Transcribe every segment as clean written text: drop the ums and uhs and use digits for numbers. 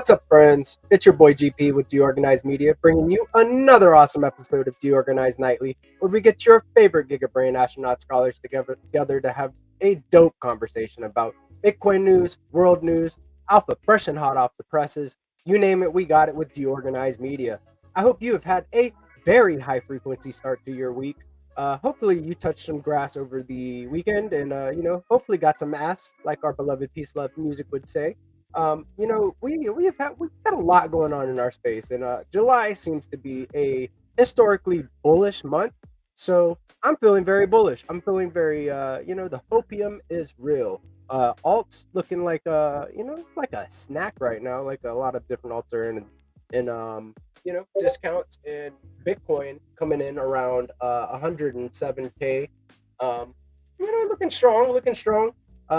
What's up, friends? It's your boy GP with DeOrganized Media, bringing you another awesome episode of DeOrganized Nightly, where we get your favorite Giga Brain Astronaut Scholars together to have a dope conversation about Bitcoin news, world news, alpha fresh and hot off the presses. You name it, we got it with DeOrganized Media. I hope you have had a very high frequency start to your week. Hopefully you touched some grass over the weekend and, hopefully got some ass, like our beloved Peace Love music would say. We've got a lot going on in our space, and July seems to be a historically bullish month. So I'm feeling very bullish. I'm feeling very, the hopium is real. Alts looking like like a snack right now. Like a lot of different alts are in discounts, and Bitcoin coming in around 107K. Looking strong, looking strong.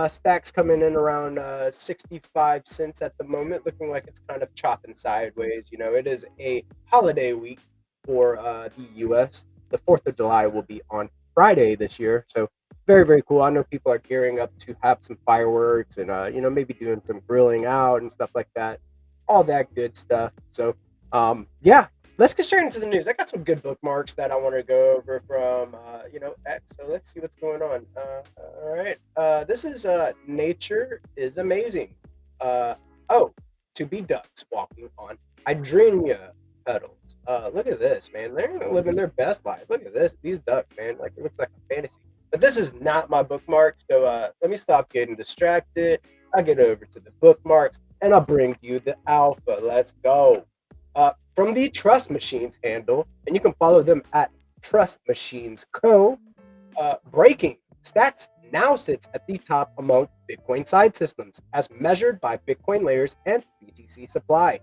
Stacks coming in around 65 cents at the moment, looking like it's kind of chopping sideways. It is a holiday week for the U.S. The 4th of July will be on Friday this year, so very, very cool. I know people are gearing up to have some fireworks and, maybe doing some grilling out and stuff like that, all that good stuff. So, yeah, let's get straight into the news. I got some good bookmarks that I want to go over from, X. So let's see what's going on. All right. This is Nature is Amazing. To be ducks walking on hydrenia petals. Look at this, man. They're living their best life. Look at this. These ducks, man. Like, it looks like a fantasy. But this is not my bookmark. So let me stop getting distracted. I'll get over to the bookmarks and I'll bring you the alpha. Let's go. From the Trust Machines handle, and you can follow them at Trust Machines Co. Breaking Stats now sits at the top among Bitcoin side systems, as measured by Bitcoin layers and BTC supply.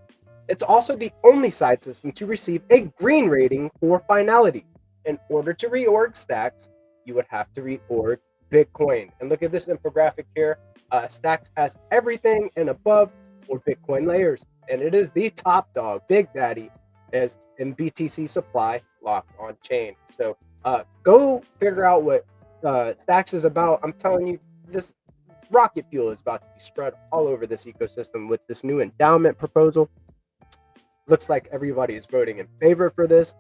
It's also the only side system to receive a green rating for finality. In order to reorg Stacks, you would have to reorg Bitcoin. And look at this infographic here. Stacks has everything and above for Bitcoin layers, and it is the top dog, Big Daddy, as in BTC supply locked on chain. So go figure out what Stacks is about. I'm telling you, this rocket fuel is about to be spread all over this ecosystem with this new endowment proposal. Looks like everybody is voting in favor for this.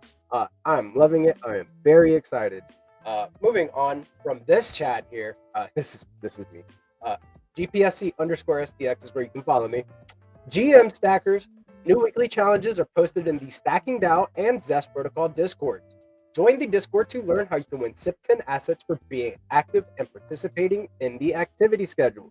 I'm loving it. I am very excited. Moving on from this chat here, this is me. GPSC_SDX is where you can follow me. GM stackers, new weekly challenges are posted in the Stacking DAO and Zest protocol discords. Join the Discord to learn how you can win SIP10 assets for being active and participating in the activity schedule.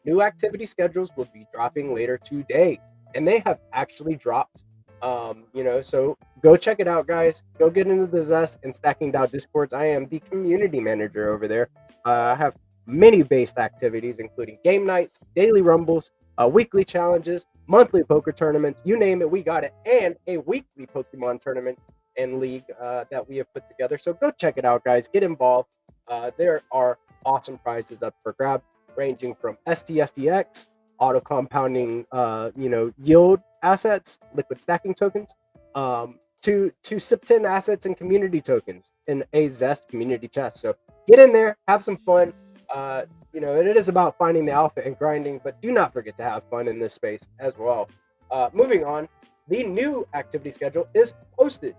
New activity schedules will be dropping later today, and they have actually dropped. So go check it out, guys. Go get into the Zest and Stacking DAO discords. I am the community manager over there. I have many based activities, including game nights, daily rumbles, weekly challenges, monthly poker tournaments, you name it, we got it, and a weekly Pokemon tournament and league that we have put together. So go check it out, guys. Get involved. There are awesome prizes up for grab, ranging from STSDX, auto compounding, yield assets, liquid stacking tokens, to SIP10 assets and community tokens in a Zest community chest. So get in there, have some fun. It is about finding the alpha and grinding, but do not forget to have fun in this space as well. Moving on, the new activity schedule is posted.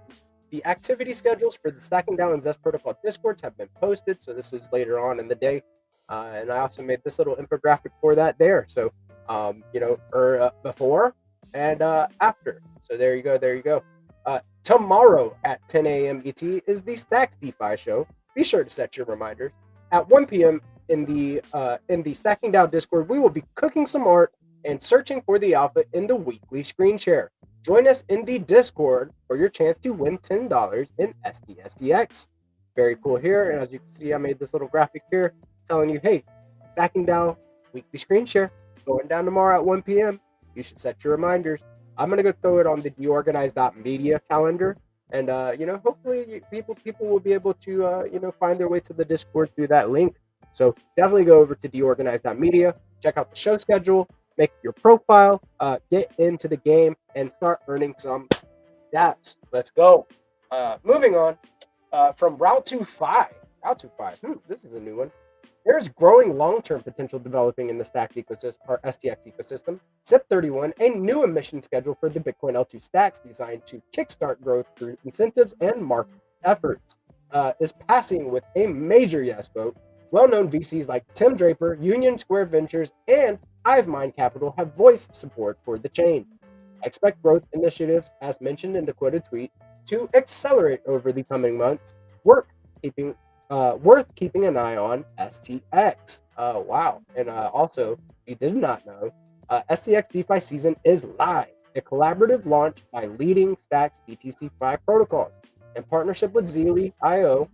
The activity schedules for the Stacking DAO and Zest protocol discords have been posted, so this is later on in the day. And I also made this little infographic for that there. So, before and after. So there you go. Tomorrow at 10 a.m. ET is the Stacks DeFi show. Be sure to set your reminders. At 1 p.m. in the Stacking DAO Discord, we will be cooking some art and searching for the alpha in the weekly screen share. Join us in the Discord for your chance to win $10 in SDSDX. Very cool here. And as you can see, I made this little graphic here telling you, hey, Stacking DAO weekly screen share going down tomorrow at 1 p.m. You should set your reminders. I'm going to go throw it on the DeOrganized.media calendar. And, hopefully people will be able to, find their way to the Discord through that link. So definitely go over to DeOrganized.media, check out the show schedule, make your profile, get into the game, and start earning some dApps. Let's go. Moving on from Route 25. Route 25. This is a new one. There's growing long-term potential developing in the Stacks ecosystem or STX ecosystem. SIP31, a new emission schedule for the Bitcoin L2 stacks designed to kickstart growth through incentives and market efforts, is passing with a major yes vote. Well-known VCs like Tim Draper, Union Square Ventures, and HiveMind Capital have voiced support for the chain. Expect growth initiatives, as mentioned in the quoted tweet, to accelerate over the coming months. Keeping Worth keeping an eye on STX. Wow. And also, if you did not know, STX DeFi season is live. A collaborative launch by leading Stacks BTC5 protocols in partnership with Zeely.io.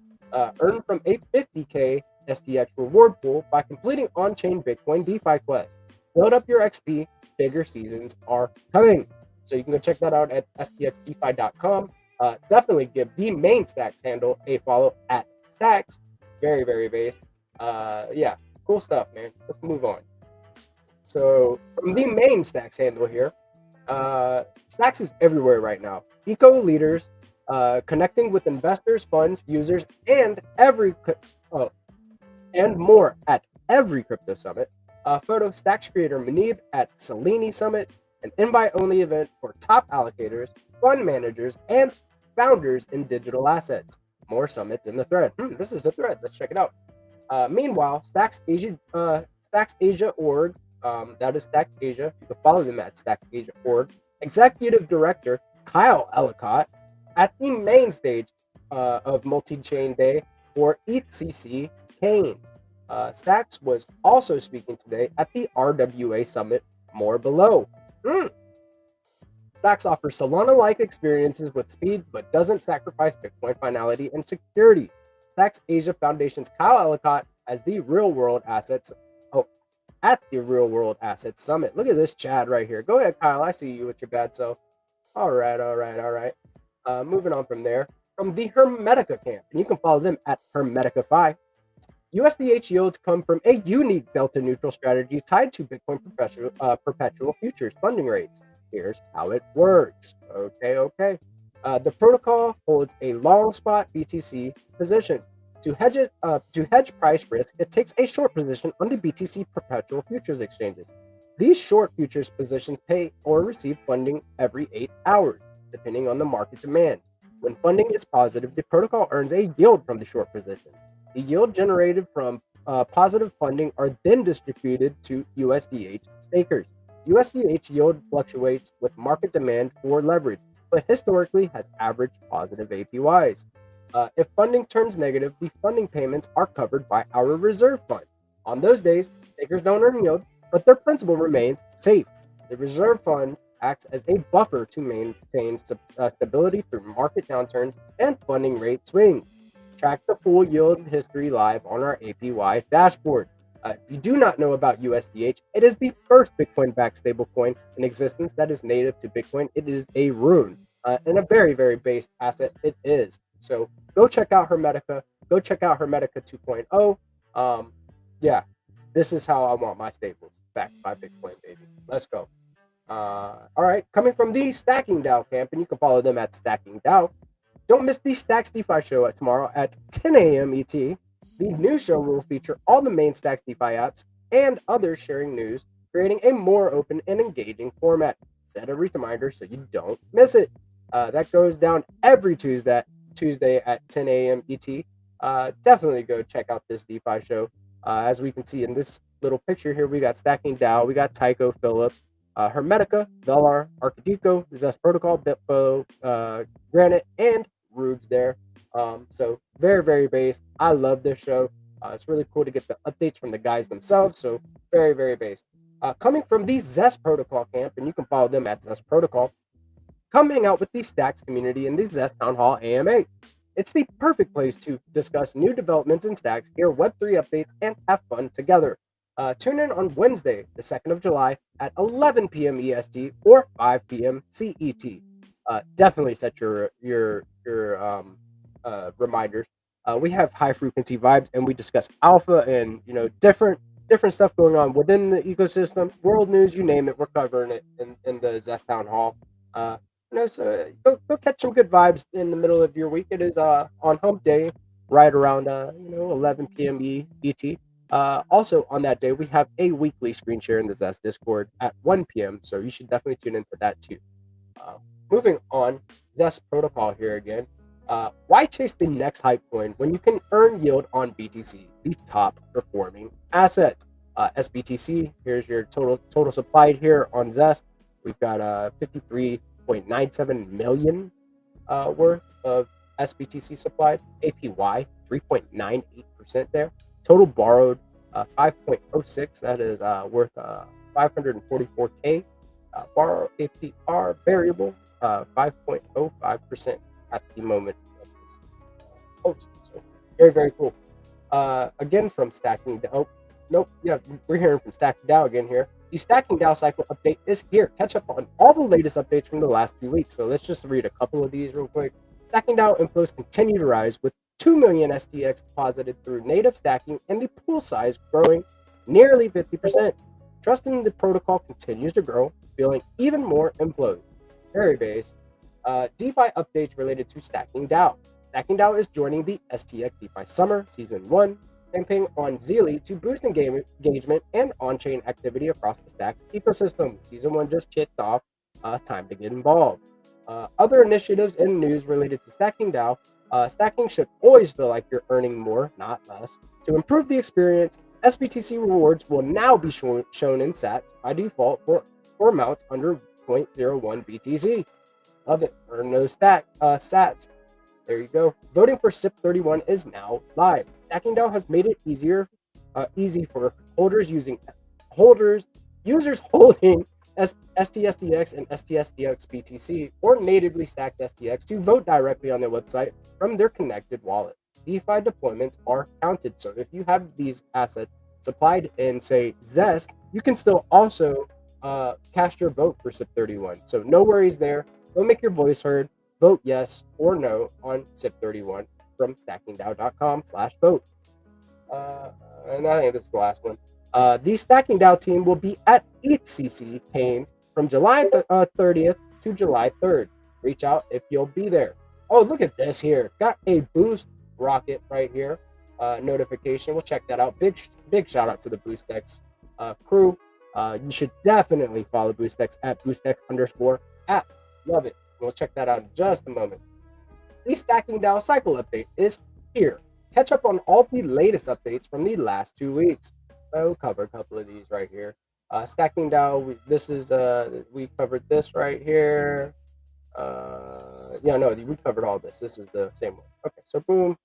Earn from a 50K STX reward pool by completing on-chain Bitcoin DeFi quests. Build up your XP. Bigger seasons are coming. So you can go check that out at stxdefi.com. Definitely give the main Stacks handle a follow at Stacks. Very, very base. Yeah, cool stuff, man. Let's move on. So from the main Stacks handle here, Stacks is everywhere right now. Eco leaders, connecting with investors, funds, users, and and more at every crypto summit. Photo Stacks creator Manib at Selene Summit, an invite-only event for top allocators, fund managers, and founders in digital assets. More summits in the thread. This is the thread. Let's check it out. Meanwhile, Stacks Asia org, that is Stacks Asia. You can follow them at Stacks Asia org. Executive Director Kyle Ellicott at the main stage of Multi-Chain Day for ETHCC Canes. Stacks was also speaking today at the RWA Summit. More below. Stacks offers Solana-like experiences with speed, but doesn't sacrifice Bitcoin finality and security. Stacks Asia Foundation's Kyle Ellicott as the real-world assets. At the Real World Assets Summit. Look at this Chad right here. Go ahead, Kyle. I see you with your bad self. All right. Moving on from there. From the Hermetica camp, and you can follow them at Hermetica5. USDH yields come from a unique delta neutral strategy tied to Bitcoin perpetual futures funding rates. Here's how it works. Okay. The protocol holds a long spot BTC position. To hedge price risk, it takes a short position on the BTC perpetual futures exchanges. These short futures positions pay or receive funding every 8 hours, depending on the market demand. When funding is positive, the protocol earns a yield from the short position. The yield generated from positive funding are then distributed to USDH stakers. USDH yield fluctuates with market demand for leverage, but historically has averaged positive APYs. If funding turns negative, the funding payments are covered by our reserve fund. On those days, stakers don't earn yield, but their principal remains safe. The reserve fund acts as a buffer to maintain stability through market downturns and funding rate swings. Track the full yield history live on our APY dashboard. If you do not know about USDH, it is the first Bitcoin-backed stablecoin in existence that is native to Bitcoin. It is a rune and a very, very based asset. It is. So go check out Hermetica. Go check out Hermetica 2.0. Yeah, this is how I want my stables backed by Bitcoin, baby. Let's go. All right, coming from the Stacking DAO camp, and you can follow them at Stacking DAO. Don't miss the Stacks DeFi show tomorrow at 10 a.m. ET. The new show will feature all the main Stacks DeFi apps and others sharing news, creating a more open and engaging format. Set a reminder so you don't miss it. That goes down every Tuesday at 10 a.m. ET. Definitely go check out this DeFi show. As we can see in this little picture here, we got Stacking DAO, we got Tycho, Philip, Hermetica, Velar, Arcadico, Zest Protocol, Bitfo, Granite, and Rubes there. So very, very based. I love this show. It's really cool to get the updates from the guys themselves. So very, very based. Coming from the Zest Protocol camp, and you can follow them at Zest Protocol. Come hang out with the Stacks community in the Zest Town Hall AMA. It's the perfect place to discuss new developments in Stacks, hear Web3 updates, and have fun together. Tune in on Wednesday, the 2nd of July at 11 p.m. EST or 5 p.m. CET. Definitely set your reminders. We have high frequency vibes, and we discuss alpha and different stuff going on within the ecosystem, world news, you name it. We're covering it in the Zest Town Hall. So go catch some good vibes in the middle of your week. It is on Hump Day, right around 11 p.m. ET. Also, on that day, we have a weekly screen share in the Zest Discord at 1 p.m., so you should definitely tune into that too. Uh, Moving on, Zest Protocol here again. Why chase the next hype coin when you can earn yield on BTC, the top performing asset? SBTC, here's your total supplied here on Zest. We've got 53.97 million worth of SBTC supplied. APY 3.98% there. Total borrowed 5.06. That is worth 544K. Borrow APR variable 5.05% at the moment of this post. So very cool. Again from Stacking. Oh, nope. Yeah, we're hearing from Stacking DAO again here. The Stacking DAO cycle update is here. Catch up on all the latest updates from the last few weeks. So let's just read a couple of these real quick. Stacking DAO inflows continue to rise with 2 million STX deposited through native stacking and the pool size growing nearly 50%. Trust in the protocol continues to grow, fueling even more inflows. Very base. DeFi updates related to Stacking DAO. Stacking DAO is joining the STX DeFi Summer Season 1 campaign on Zeely to boost engagement and on-chain activity across the Stacks ecosystem. Season 1 just kicked off. Time to get involved. Other initiatives and news related to Stacking DAO. Stacking should always feel like you're earning more, not less. To improve the experience, SBTC rewards will now be shown in sats by default for amounts under 0.01 BTC. Love it. Earn those sats. There you go. Voting for SIP31 is now live. Stacking DAO has made it easy for users holding STSDX and STSDX BTC or natively stacked STX to vote directly on their website from their connected wallet. DeFi deployments are counted, so if you have these assets supplied in, say, Zest, you can still also cast your vote for SIP31. So no worries there. Go make your voice heard. Vote yes or no on SIP31 from stackingdao.com/vote. And I think this is the last one. The Stacking DAO team will be at ETHCC Canes from July 30th to July 3rd. Reach out if you'll be there. Oh, look at this here. Got a boost rocket right here. Notification. We'll check that out. Big shout out to the BoostX crew. You should definitely follow BoostX at BoostX_app. Love it. We'll check that out in just a moment. The Stacking DAO cycle update is here. Catch up on all the latest updates from the last 2 weeks. We'll cover a couple of these right here. Stacking DAO, we covered this right here. We covered all this. This is the same one. Okay, so boom.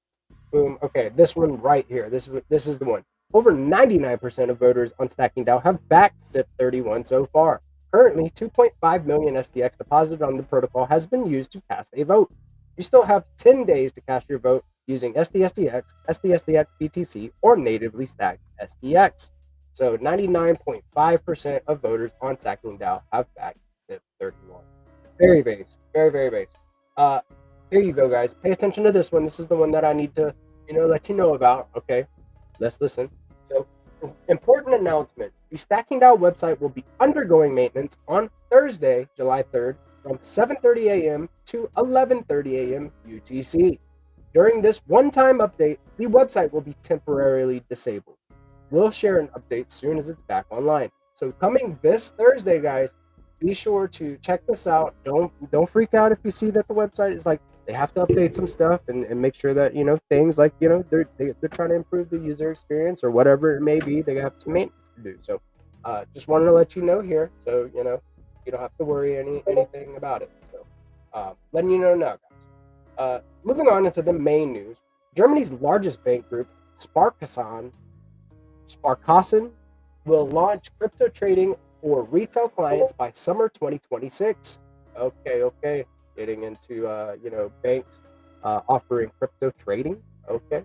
Okay, this one right here. This is the one. Over 99% of voters on Stacking DAO have backed SIP31 so far. Currently, 2.5 million STX deposited on the protocol has been used to cast a vote. You still have 10 days to cast your vote using STSDX, STSDX BTC, or natively stacked STX. So 99.5% of voters on Stacking DAO have backed SIP31. Very base. Very base. Here you go, guys. Pay attention to this one. This is the one that I need to, let you know about. Okay, let's listen. So, important announcement. The Stacking DAO website will be undergoing maintenance on Thursday, July 3rd, from 7:30 a.m. to 11:30 a.m. UTC. During this one-time update, the website will be temporarily disabled. We'll share an update soon as it's back online. So coming this Thursday, guys, be sure to check this out. Don't freak out if you see that the website is like they have to update some stuff and make sure that things like they're trying to improve the user experience or whatever it may be. They have some maintenance to do. So just wanted to let you know here, so you don't have to worry anything about it. So letting you know now, guys. Moving on into the main news, Germany's largest bank group, Sparkassen, will launch crypto trading for retail clients by summer 2026. Okay. Getting into banks offering crypto trading. Okay.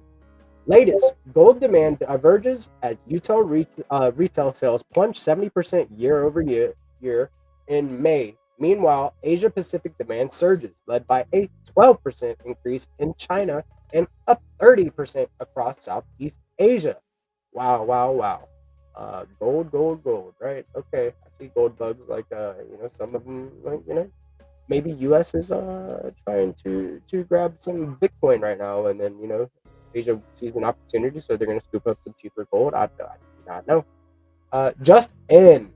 Latest, gold demand diverges as retail sales plunge 70% year over year in May. Meanwhile, Asia Pacific demand surges, led by a 12% increase in China and a 30% across Southeast Asia. Wow. Gold, right? Okay, I see gold bugs like some of them maybe US is trying to grab some Bitcoin right now, and then Asia sees an opportunity, so they're going to scoop up some cheaper gold. I do not know. Just in,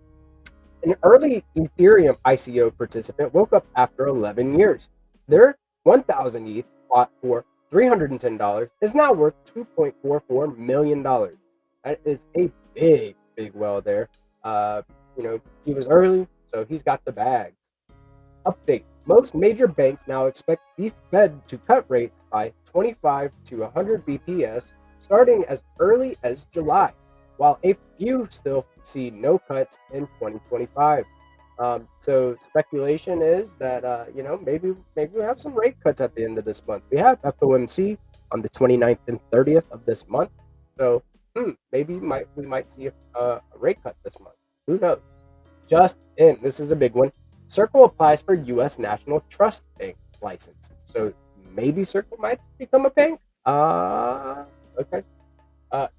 an early Ethereum ICO participant woke up after 11 years. Their 1,000 ETH bought for $310 is now worth $2.44 million. That is a big well there. He was early, so he's got the bags. Update. Most major banks now expect the Fed to cut rates by 25 to 100 BPS starting as early as July, while a few still see no cuts in 2025. So speculation is that maybe we have some rate cuts at the end of this month. We have FOMC on the 29th and 30th of this month, so maybe we might see a rate cut this month. Who knows? Just in, this is a big one. Circle applies for U.S. National Trust Bank license. So maybe Circle might become a bank. Okay.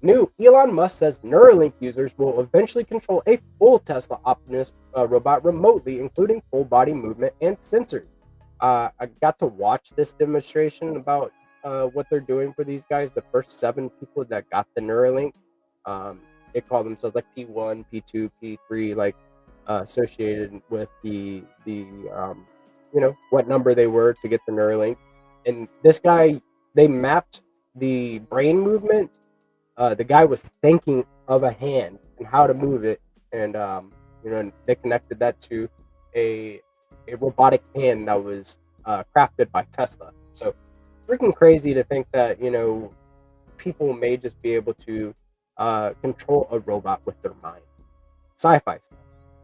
New, Elon Musk says Neuralink users will eventually control a full Tesla Optimus robot remotely, including full body movement and sensors. I got to watch this demonstration about what they're doing for these guys. The first 7 people that got the Neuralink, they call themselves like P1, P2, P3, like associated with the what number they were to get the Neuralink. And this guy, they mapped the brain movement. The guy was thinking of a hand and how to move it, and they connected that to a robotic hand that was crafted by Tesla. So freaking crazy to think that people may just be able to control a robot with their mind. Sci-fi stuff.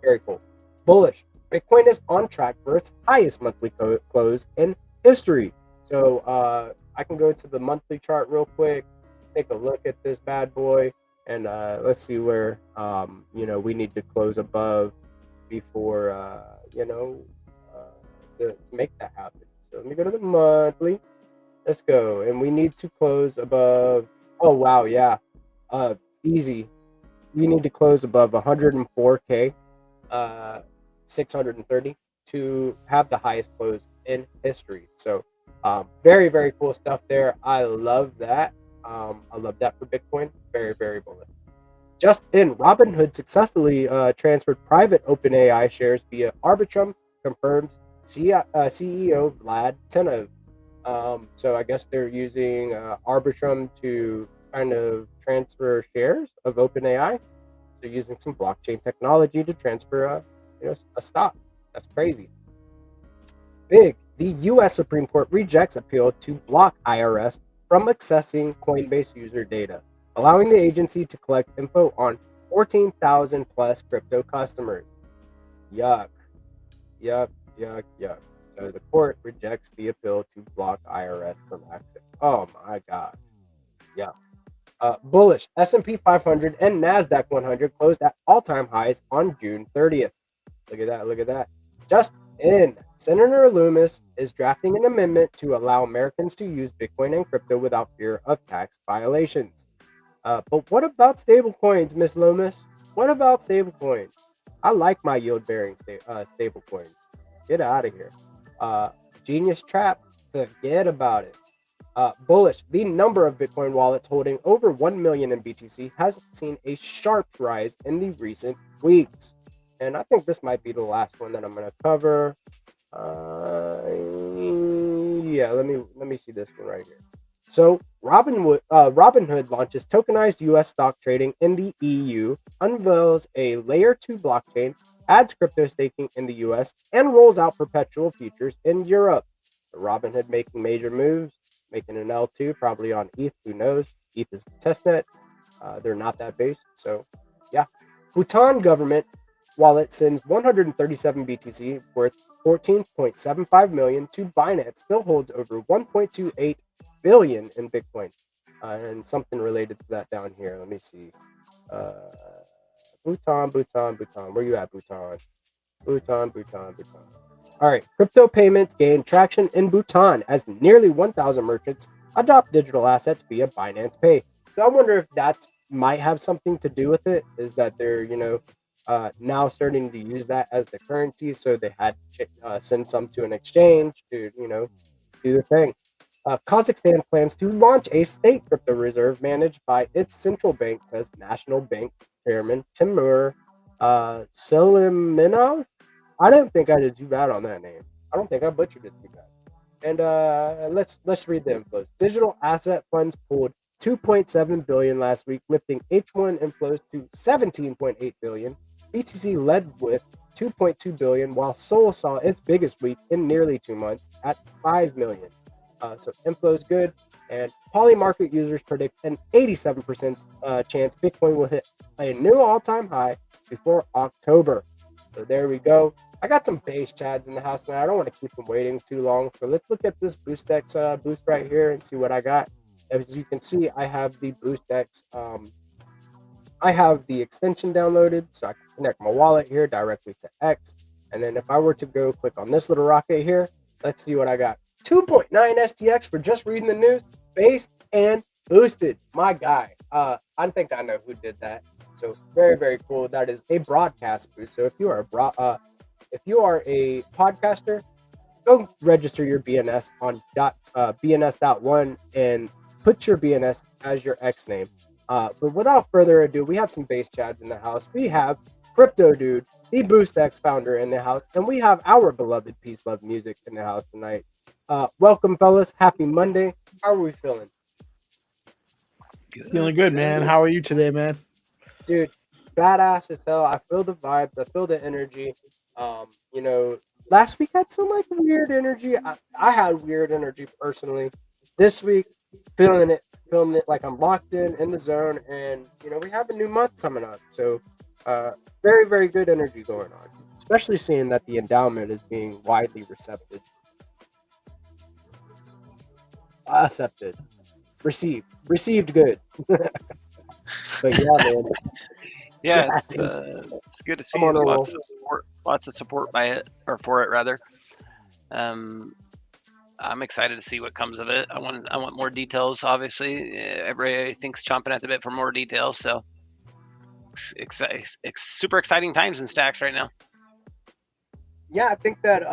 Very cool. Bullish. Bitcoin is on track for its highest monthly close in history. So I can go to the monthly chart real quick, take a look at this bad boy, and let's see where we need to close above before to make that happen. So let me go to the monthly. Let's go, and we need to close above. Oh wow, yeah, easy. We need to close above 104k. 630 to have the highest close in history. So very, very cool stuff there. I love that. I love that for Bitcoin. Very, very bullish. Just in, Robinhood successfully transferred private OpenAI shares via Arbitrum, confirms CEO Vlad Tenov. So I guess they're using Arbitrum to kind of transfer shares of OpenAI. So using some blockchain technology to transfer a stock. That's crazy. Big. The U.S. Supreme Court rejects appeal to block IRS from accessing Coinbase user data, allowing the agency to collect info on 14,000 plus crypto customers. Yuck. Yuck. So the court rejects the appeal to block IRS from access. Oh my God. Yeah. Bullish. S&P 500 and NASDAQ 100 closed at all-time highs on June 30th. Look at that. Just in, Senator Loomis is drafting an amendment to allow Americans to use Bitcoin and crypto without fear of tax violations. But what about stablecoins, Miss Loomis? What about stablecoins? I like my yield-bearing stablecoins. Get out of here. Genius trap. Forget about it. Bullish. The number of Bitcoin wallets holding over 1 million in BTC has seen a sharp rise in the recent weeks. And I think this might be the last one that I'm going to cover. Yeah, let me see this one right here. So Robinhood launches tokenized U.S. stock trading in the EU, unveils a layer 2 blockchain, adds crypto staking in the U.S., and rolls out perpetual futures in Europe. Robinhood making major moves, making an L2 probably on ETH. Who knows? ETH is the testnet. They're not that based. So yeah. Bhutan government wallet sends 137 BTC worth 14.75 million to Binance, still holds over 1.28 billion in Bitcoin. And something related to that down here. Let me see. Bhutan. Where you at, Bhutan? Bhutan. All right. Crypto payments gain traction in Bhutan as nearly 1,000 merchants adopt digital assets via Binance Pay. So I wonder if that might have something to do with it. Is that they're now starting to use that as the currency, so they had to send some to an exchange to do the thing. Kazakhstan plans to launch a state crypto reserve managed by its central bank, says National Bank Chairman Timur Suleimanov. I didn't think I did too bad on that name. I don't think I butchered it too bad. And let's read the inflows. Digital asset funds pulled 2.7 billion last week, lifting H1 inflows to 17.8 billion. BTC led with 2.2 billion, while Sol saw its biggest week in nearly 2 months at 5 million. So inflows good, and Polymarket users predict an 87% chance Bitcoin will hit a new all-time high before October. So there we go. I got some base chads in the house now. I don't want to keep them waiting too long. So let's look at this BoostX boost right here and see what I got. As you can see, I have the BoostX. I have the extension downloaded, so I can connect my wallet here directly to X. And then if I were to go click on this little rocket here, let's see what I got. 2.9 STX for just reading the news, based and boosted. My guy. I think I know who did that. So very, very cool. That is a broadcast boost. So if you are a podcaster, go register your BNS on BNS.1 and put your BNS as your X name. But without further ado, we have some base chads in the house. We have Crypto Dude, the BoostX founder, in the house, and we have our beloved Peace Love Music in the house tonight. Welcome, fellas. Happy Monday. How are we feeling? Feeling good, man. How are you today, man? Dude, badass as hell. I feel the vibes. I feel the energy. Last week had some like weird energy. I had weird energy personally. This week, feeling it like I'm locked in the zone, and we have a new month coming up. So, very, very good energy going on. Especially seeing that the endowment is being widely accepted, received good. But yeah, man. Yeah, it's good to see I'm on a roll. lots of support by it, or for it rather. I'm excited to see what comes of it. I want more details. Obviously, everybody thinks chomping at the bit for more details. So, super exciting times in Stacks right now. Yeah, I think that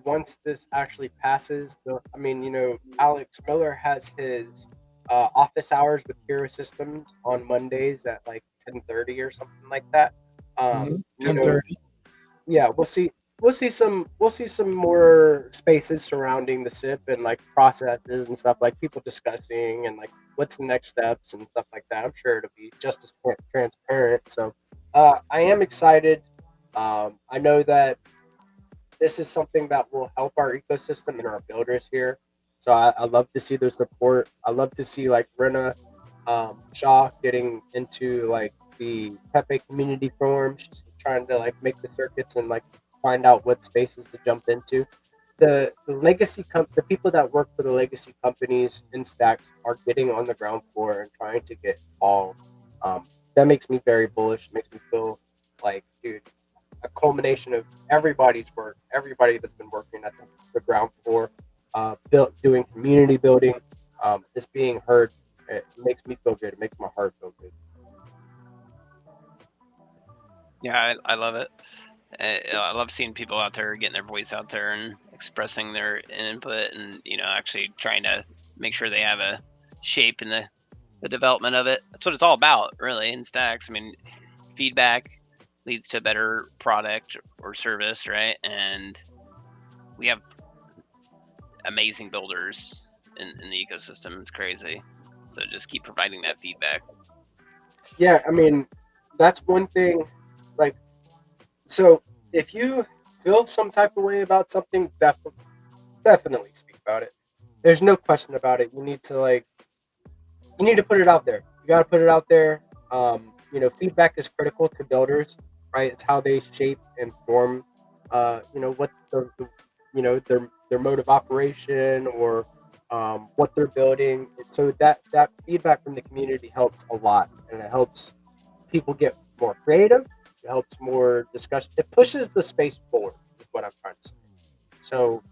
once this actually passes, Alex Miller has his office hours with Hero Systems on Mondays at like 10:30 or something like that. You know, 10:30. yeah, we'll see some more spaces surrounding the SIP and like processes and stuff, like people discussing and like what's the next steps and stuff like that. I'm sure it'll be just as transparent. So I am excited. I know that this is something that will help our ecosystem and our builders here. So I love to see the support. I love to see like Rena Shaw getting into like the Pepe community forums, trying to like make the circuits and like find out what spaces to jump into. The people that work for the legacy companies in Stacks are getting on the ground floor and trying to get involved. That makes me very bullish. Makes me feel like, dude, a culmination of everybody's work, everybody that's been working at the ground floor, doing community building, is being heard. It makes me feel good. It makes my heart feel good. Yeah, I love it. I love seeing people out there getting their voice out there and expressing their input, and actually trying to make sure they have a shape in the development of it. That's what it's all about, really, in Stacks. I mean, feedback leads to a better product or service, right? And we have amazing builders in the ecosystem. It's crazy. So just keep providing that feedback. Yeah, I mean, that's one thing. Like, so if you feel some type of way about something, definitely speak about it. There's no question about it. You need to put it out there. You got to put it out there. Feedback is critical to builders, right? It's how they shape and form, what their mode of operation, or what they're building. So that feedback from the community helps a lot, and it helps people get more creative. It helps more discussion. It pushes the space forward, is what I'm trying to say. So,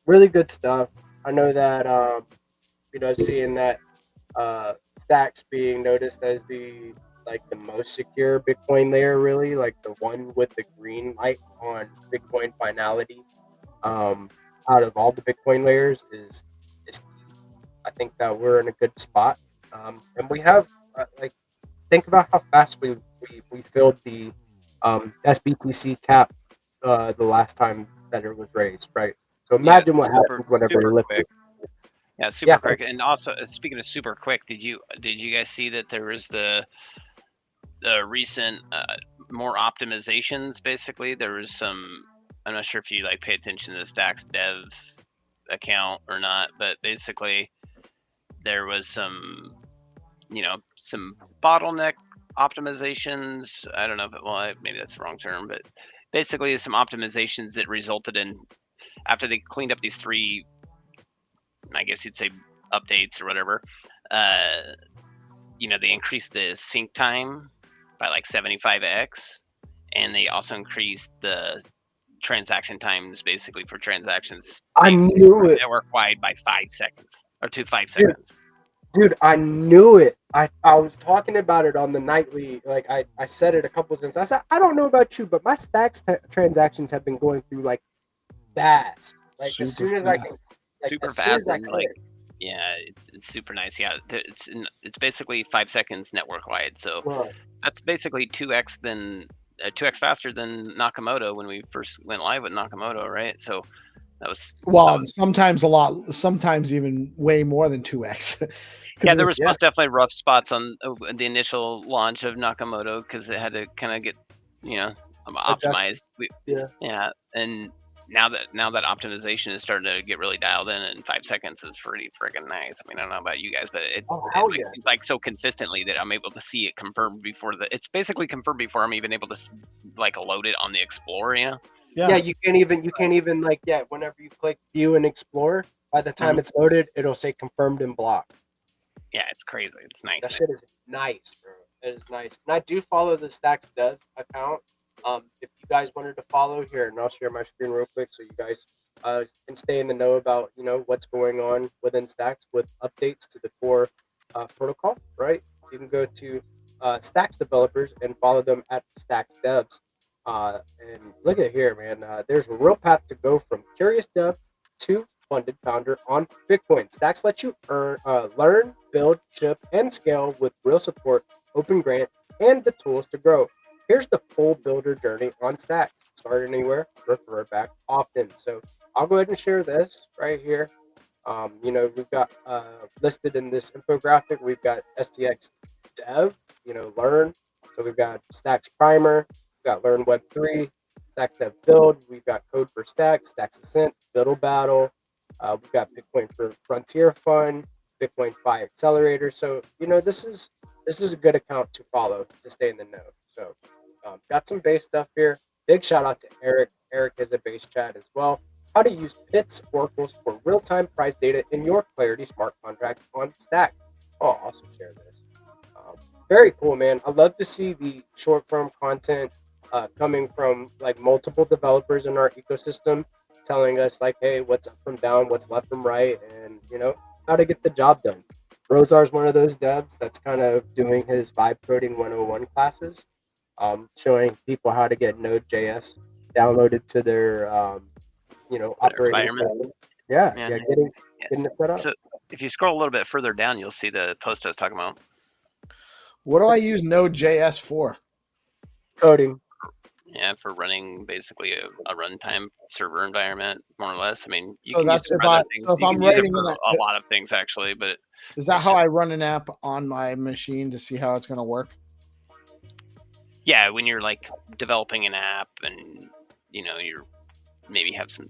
really good stuff. I know that seeing that Stacks being noticed as the most secure Bitcoin layer, really like the one with the green light on Bitcoin finality, out of all the Bitcoin layers, is I think that we're in a good spot, and we have like think about how fast we filled the SBTC cap the last time that it was raised, right? So Yeah, imagine what super happens whenever super they lift quick. it. Yeah, super Yeah, quick. And also, speaking of super quick, did you guys see that there was the recent more optimizations? Basically, there was some. I'm not sure if you like pay attention to the Stacks Dev account or not, but basically there was some bottleneck optimizations. I don't know if maybe that's the wrong term, but basically some optimizations that resulted in, after they cleaned up these three, I guess you'd say, updates or whatever, they increased the sync time by like 75x, and they also increased the transaction times, basically, for transactions I being knew it, network wide by 5 seconds, or to 5 dude. seconds. Dude, I knew it. I was talking about it on the nightly. Like I said it a couple of times. I said I don't know about you, but my Stacks transactions have been going through like fast. Like as Super soon as I fast. can, like Super as soon fast, as I and like, could. yeah, it's super nice. Yeah, it's basically 5 seconds network wide, so Bro, that's basically 2x faster than Nakamoto when we first went live with Nakamoto, right? So that was Well, sometimes a lot, sometimes even way more than 2x. yeah, there was yeah, definitely rough spots on the initial launch of Nakamoto, because it had to kind of get, you know, adjust. optimized. Yeah. Yeah, and now that optimization is starting to get really dialed in 5 seconds is pretty freaking nice. I mean, I don't know about you guys, but it Oh hell like yeah. seems like so consistently that I'm able to see it confirmed before it's basically confirmed before I'm even able to like load it on the Explorer. Yeah, you can't even like whenever you click view and explore, by the time Mhm. it's loaded, it'll say confirmed in block. Yeah, it's crazy. It's That nice. shit is nice, bro. It is nice. And I do follow the Stacks Dev account. If you guys wanted to follow here, and I'll share my screen real quick so you guys can stay in the know about what's going on within Stacks with updates to the core protocol. Right? You can go to Stacks developers and follow them at Stacks Devs. And look at here, man. There's a real path to go from curious dev to funded founder on Bitcoin. Stacks lets you learn, build, ship, and scale with real support, open grants, and the tools to grow. Here's the full builder journey on Stacks. Start anywhere, refer back often. So I'll go ahead and share this right here. We've got listed in this infographic, we've got STX Dev, Learn. So we've got Stacks Primer, we've got Learn Web3, Stacks Dev Build, we've got Code for Stacks, Stacks Ascent, Biddle Battle, we've got Bitcoin for Frontier Fund, Bitcoin Fi Accelerator. So this is a good account to follow to stay in the know. So got some base stuff here. Big shout out to Eric. Eric is a base chat as well. How to use pits oracles for real-time price data in your Clarity smart contract on Stack. Oh, I'll also share this. Very cool, man. I love to see the short-form content coming from like multiple developers in our ecosystem, telling us like, hey, what's up from down, what's left from right, and how to get the job done. Rosar's one of those devs that's kind of doing his vibe coding 101 classes, showing people how to get Node.js downloaded to their Their operating environment. system. Yeah, Yeah. getting Yeah. it set up. So if you scroll a little bit further down, you'll see the post I was talking about. What do I use Node.js for? Coding. Yeah, for running basically a runtime server environment, more or less. I mean, you So can use that's it for other things. if You I'm can use it writing for an a lot of things, actually, but is that it's how just, I run an app on my machine to see how it's going to work? yeah, when you're like developing an app and you're maybe have some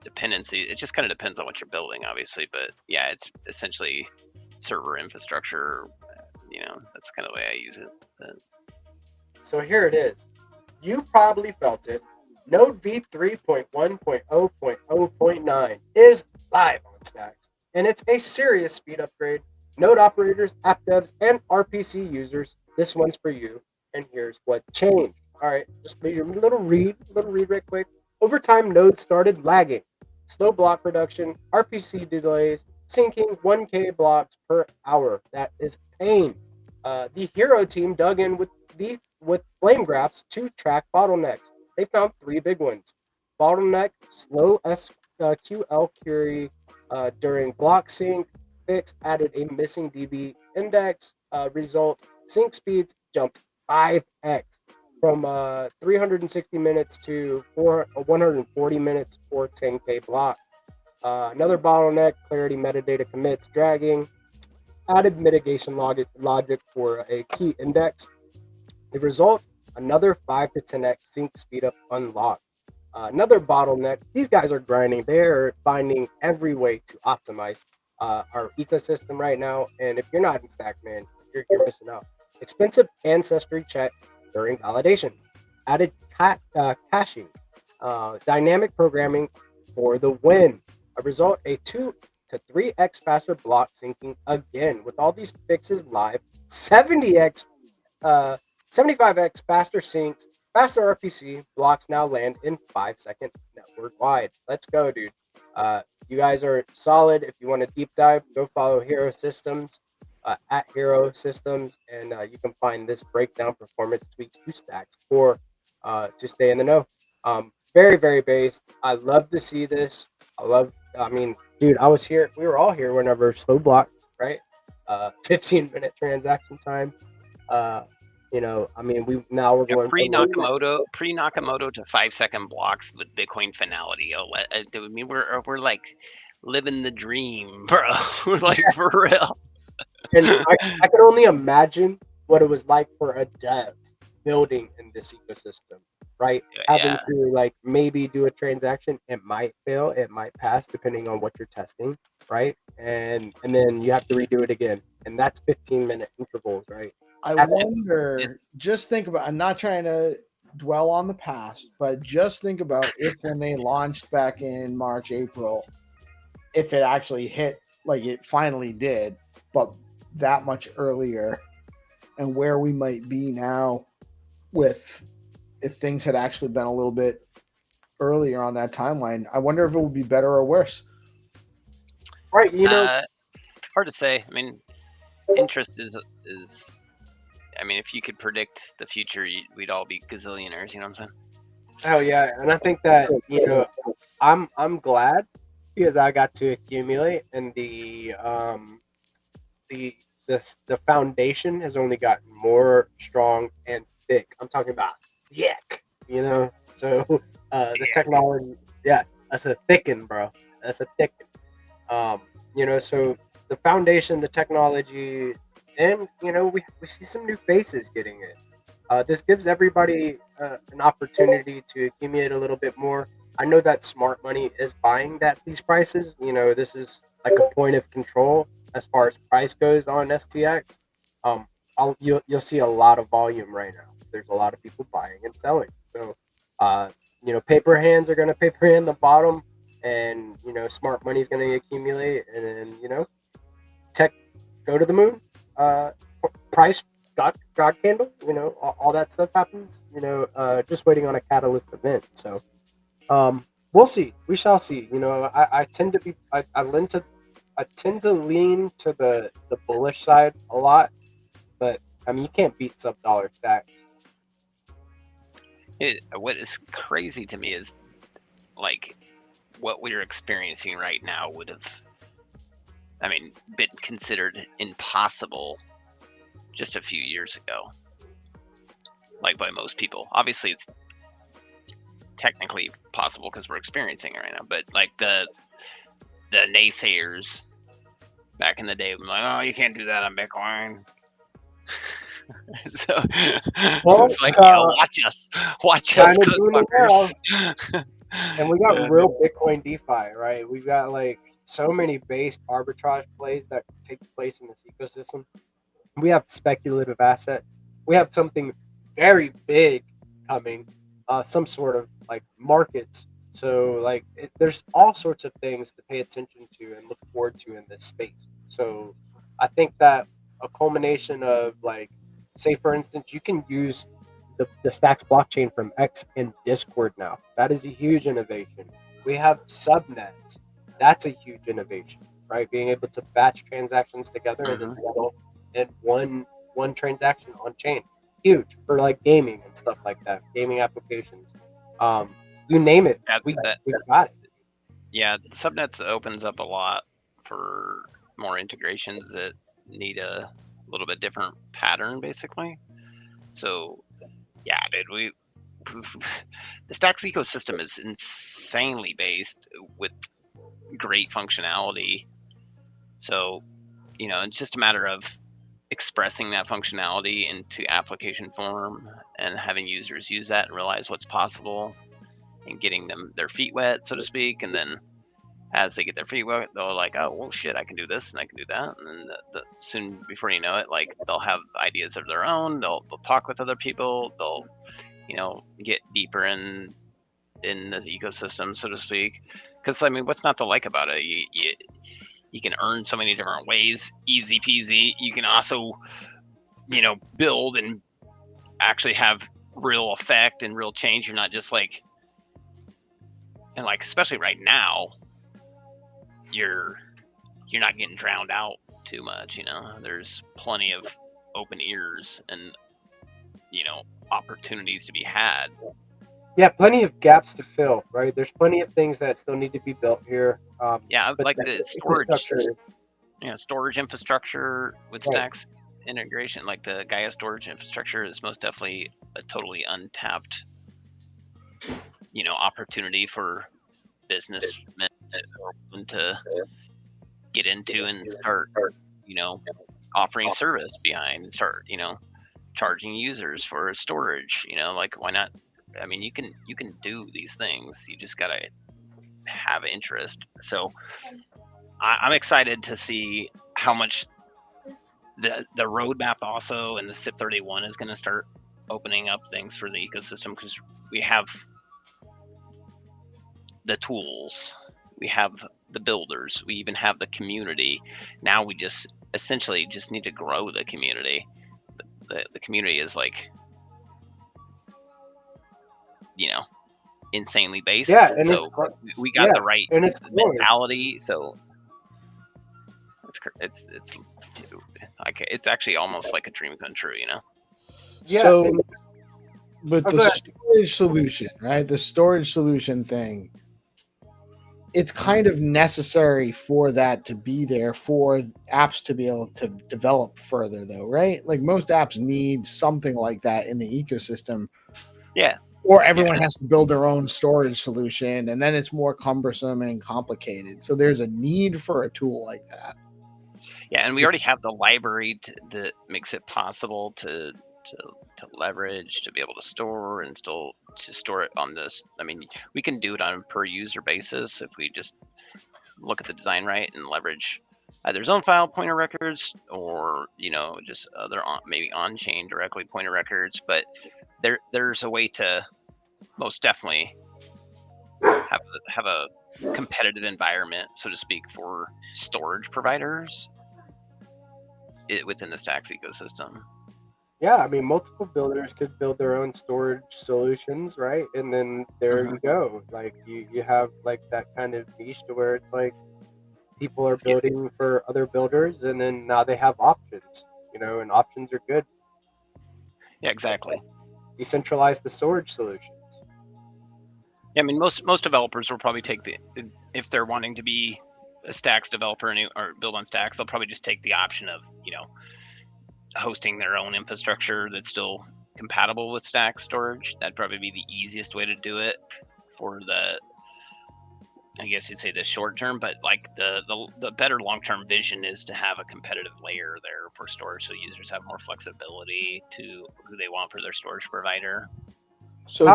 dependency, it just kind of depends on what you're building, obviously, but yeah, it's essentially server infrastructure. That's kind of the way I use it. But So here it is. You probably felt it. Node v3.1.0.0.9 is live on Stacks, and it's a serious speed upgrade. Node operators, app devs, and RPC users, this one's for you. And here's what changed. All right, just a little read right quick. Over time, Node started lagging. Slow block reduction, RPC delays, syncing 1K blocks per hour. That is pain. The Hero team dug in with flame graphs to track bottlenecks. They found three big ones: bottleneck, slow SQL query during block sync, fix added a missing DB index. Result: sync speeds jumped 5x from 360 minutes to 140 minutes for 10K block. Another bottleneck: clarity metadata commits dragging. Added mitigation logic for a key index. The result: another 5 to 10x sync speedup unlocked. Another bottleneck: these guys are grinding. They're finding every way to optimize our ecosystem right now. And if you're not in Stacks, man, you're missing out. Expensive ancestry check during validation. Added caching. Dynamic programming for the win. A result: a 2 to 3x faster block syncing again. With all these fixes live, 70x 75x faster syncs, faster RPC, blocks now land in 5 seconds network wide. Let's go, dude. You guys are solid. If you want to deep dive, go follow Hero Systems at Hero Systems, and you can find this breakdown, performance tweaks to Stacks for to stay in the know. Very, very based. I love to see this. I mean, dude, I was here. We were all here whenever slow blocked, right? 15-minute transaction time. I mean, we're going pre Nakamoto to 5 second blocks with Bitcoin finality. I mean, we're like living the dream, bro. We're like for real. And I can only imagine what it was like for a dev building in this ecosystem, right? Having to like maybe do a transaction, it might fail, it might pass, depending on what you're testing, right? And then you have to redo it again, and that's 15-minute intervals, right? I wonder, just think about, I'm not trying to dwell on the past, but just think about if when they launched back in March, April, if it actually hit like it finally did, but that much earlier, and where we might be now with if things had actually been a little bit earlier on that timeline. I wonder if it would be better or worse. Right, hard to say. I mean, interest is I mean, if you could predict the future, we'd all be gazillionaires. You know what I'm saying? Hell yeah, and I think that I'm glad because I got to accumulate, and the foundation has only gotten more strong and thick. I'm talking about thick, So the technology, yeah, that's a thicken, bro. That's a thicken. So the foundation, the technology, and we see some new faces getting it. This gives everybody an opportunity to accumulate a little bit more. I know that smart money is buying these prices. This is like a point of control as far as price goes on STX. You'll see a lot of volume right now. There's a lot of people buying and selling. So, paper hands are going to paper hand the bottom, and smart money is going to accumulate, and then tech go to the moon. Price God candle, all that stuff happens. Just waiting on a catalyst event. So, we'll see. We shall see. I tend to be I tend to lean to the bullish side a lot, but I mean you can't beat sub-dollar Stacks. What is crazy to me is like what we're experiencing right now would have, I mean, been considered impossible just a few years ago, like by most people. Obviously, it's technically possible because we're experiencing it right now. But like the naysayers back in the day, were like, "Oh, you can't do that on Bitcoin." So it's like, watch us, fuckers. And we got real Bitcoin DeFi, right? We've got like so many based arbitrage plays that take place in this ecosystem. We have speculative assets. We have something very big coming, some sort of like markets. So like there's all sorts of things to pay attention to and look forward to in this space. So I think that a culmination of like, say for instance, you can use the Stacks blockchain from X in Discord now. That is a huge innovation. We have subnets. That's a huge innovation, right? Being able to batch transactions together and then settle in one transaction on chain. Huge for like gaming and stuff like that. Gaming applications. You name it. We got it. Yeah, subnets opens up a lot for more integrations that need a little bit different pattern, basically. So, yeah, dude, the Stacks ecosystem is insanely based with great functionality. So, it's just a matter of expressing that functionality into application form and having users use that and realize what's possible and getting them their feet wet, so to speak. And then as they get their feet wet, they're like, oh, well, shit, I can do this and I can do that. And then soon before you know it, like they'll have ideas of their own. They'll talk with other people. They'll, get deeper in the ecosystem, so to speak. Because, I mean, what's not to like about it? You can earn so many different ways, easy peasy. You can also, build and actually have real effect and real change. You're not just like, and like, especially right now, you're not getting drowned out too much. There's plenty of open ears and, opportunities to be had. Yeah, plenty of gaps to fill, right? There's plenty of things that still need to be built here. Yeah, but like the storage. infrastructure, Storage infrastructure with right. Stacks integration, like the Gaia storage infrastructure, is most definitely a totally untapped, opportunity for businessmen to get into and start, offering service behind and start, charging users for storage. Like, why not? I mean, you can do these things. You just gotta have interest. So I'm excited to see how much the roadmap also and the SIP 31 is going to start opening up things for the ecosystem, because we have the tools, we have the builders, we even have the community. Now we just essentially just need to grow the community. The community is like, insanely based. Yeah, and so we got the right and it's mentality. So it's like, it's actually almost like a dream come true. Yeah. So, but Oh, the go ahead. storage solution, right? The storage solution thing, it's kind of necessary for that to be there for apps to be able to develop further, though, right? Like most apps need something like that in the ecosystem. Yeah. Or everyone has to build their own storage solution, and then it's more cumbersome and complicated. So there's a need for a tool like that. Yeah, and we already have the library that makes it possible to leverage, to be able to store and still to store it on this. I mean, we can do it on a per user basis if we just look at the design right and leverage either zone file pointer records or just other maybe on chain directly pointer records. But there's a way to most definitely have a competitive environment, so to speak, for storage providers within the Stacks ecosystem. Yeah, I mean, multiple builders could build their own storage solutions, right? And then there you go. Like you have like that kind of niche to where it's like people are building for other builders, and then now they have options, and options are good. Yeah, exactly. Decentralize the storage solutions. Yeah, I mean, most developers will probably take if they're wanting to be a Stacks developer or build on Stacks, they'll probably just take the option of hosting their own infrastructure that's still compatible with Stacks storage. That'd probably be the easiest way to do it for I guess you'd say the short term, but like the better long term vision is to have a competitive layer there for storage, so users have more flexibility to who they want for their storage provider. So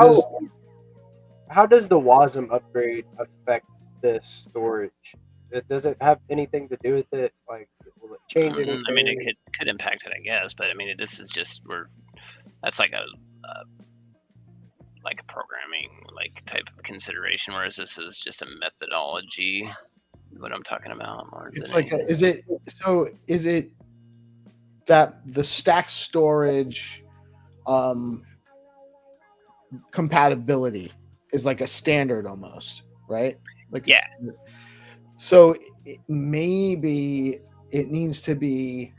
how does the WASM upgrade affect this storage? Does it have anything to do with it? Like, will it change anything? I mean, it could impact it, I guess, but I mean, this is just that's like a programming type of consideration, whereas this is just a methodology. What I'm talking about more. It's like, is it that the stack storage compatibility is like a standard almost, right? Like, yeah. So maybe it needs to be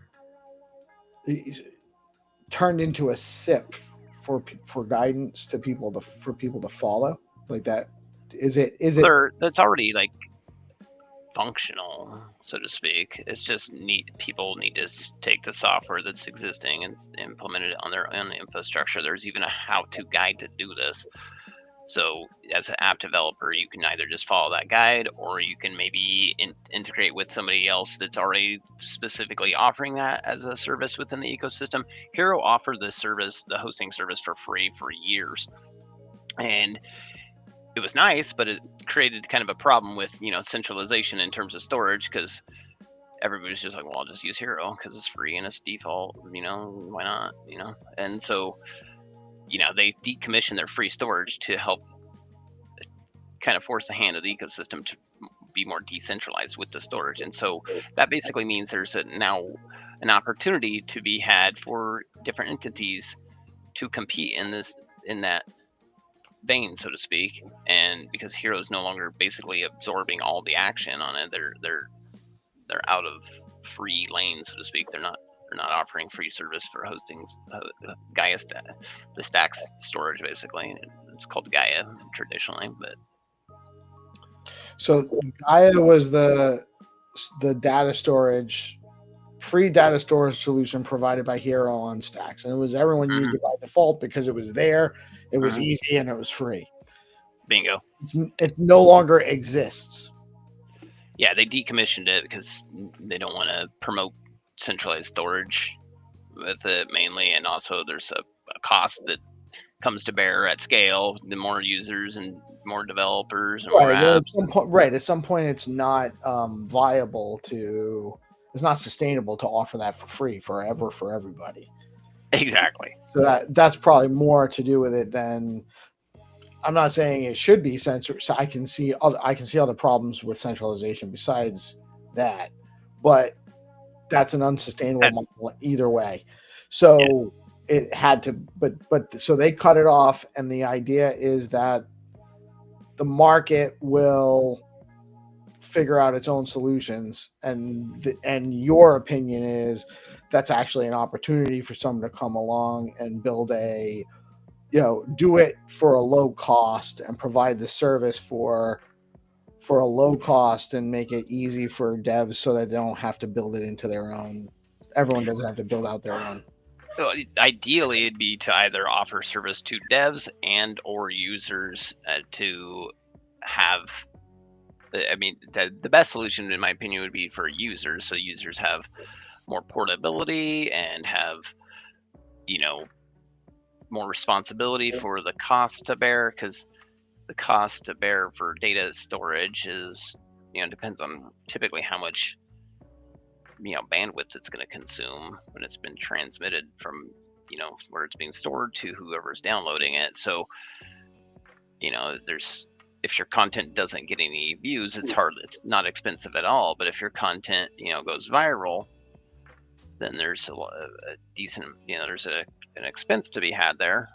turned into a SIP for guidance to people for people to follow, like that. Is it that's already functional, so to speak. It's just people need to take the software that's existing and implement it on their own infrastructure. There's even a how-to guide to do this. So as an app developer, you can either just follow that guide, or you can maybe integrate with somebody else that's already specifically offering that as a service within the ecosystem. Hero offered this service, the hosting service, for free for years. And it was nice, but it created kind of a problem with, centralization in terms of storage, because everybody's just like, well, I'll just use Hero because it's free and it's default, why not, And so, they decommissioned their free storage to help kind of force the hand of the ecosystem to be more decentralized with the storage. And so that basically means there's now an opportunity to be had for different entities to compete in that vein, so to speak. And because Hero is no longer basically absorbing all the action on it, they're out of free lane, so to speak. They're not offering free service for hosting Gaia the Stacks storage, basically. It's called Gaia traditionally, but So Gaia was the data storage, free data storage solution provided by Hero on Stacks, and it was everyone used it by default because it was there, it was easy, and it was free. Bingo. It no longer exists. Yeah, they decommissioned it because they don't want to promote centralized storage with it mainly, and also there's a cost that comes to bear at scale. The more users and more developers and more apps. At some point, it's not viable it's not sustainable to offer that for free forever for everybody. Exactly. So that's probably more to do with it than. I'm not saying it should be censored. So I can see other problems with centralization besides that, but that's an unsustainable model either way. So it had to, but so they cut it off, and the idea is that the market will figure out its own solutions, and your opinion is that's actually an opportunity for someone to come along and build do it for a low cost and provide the service for a low cost and make it easy for devs so that they don't have to build it into their own. Everyone doesn't have to build out their own. So ideally, it'd be to either offer service to devs and or users to have. I mean, the best solution, in my opinion, would be for users. So users have more portability and have, more responsibility for the cost to bear, because the cost to bear for data storage is, depends on typically how much, bandwidth it's going to consume when it's been transmitted from, where it's being stored to whoever's downloading it. So, if your content doesn't get any views, it's not expensive at all. But if your content, goes viral, then there's a decent, there's an expense to be had there.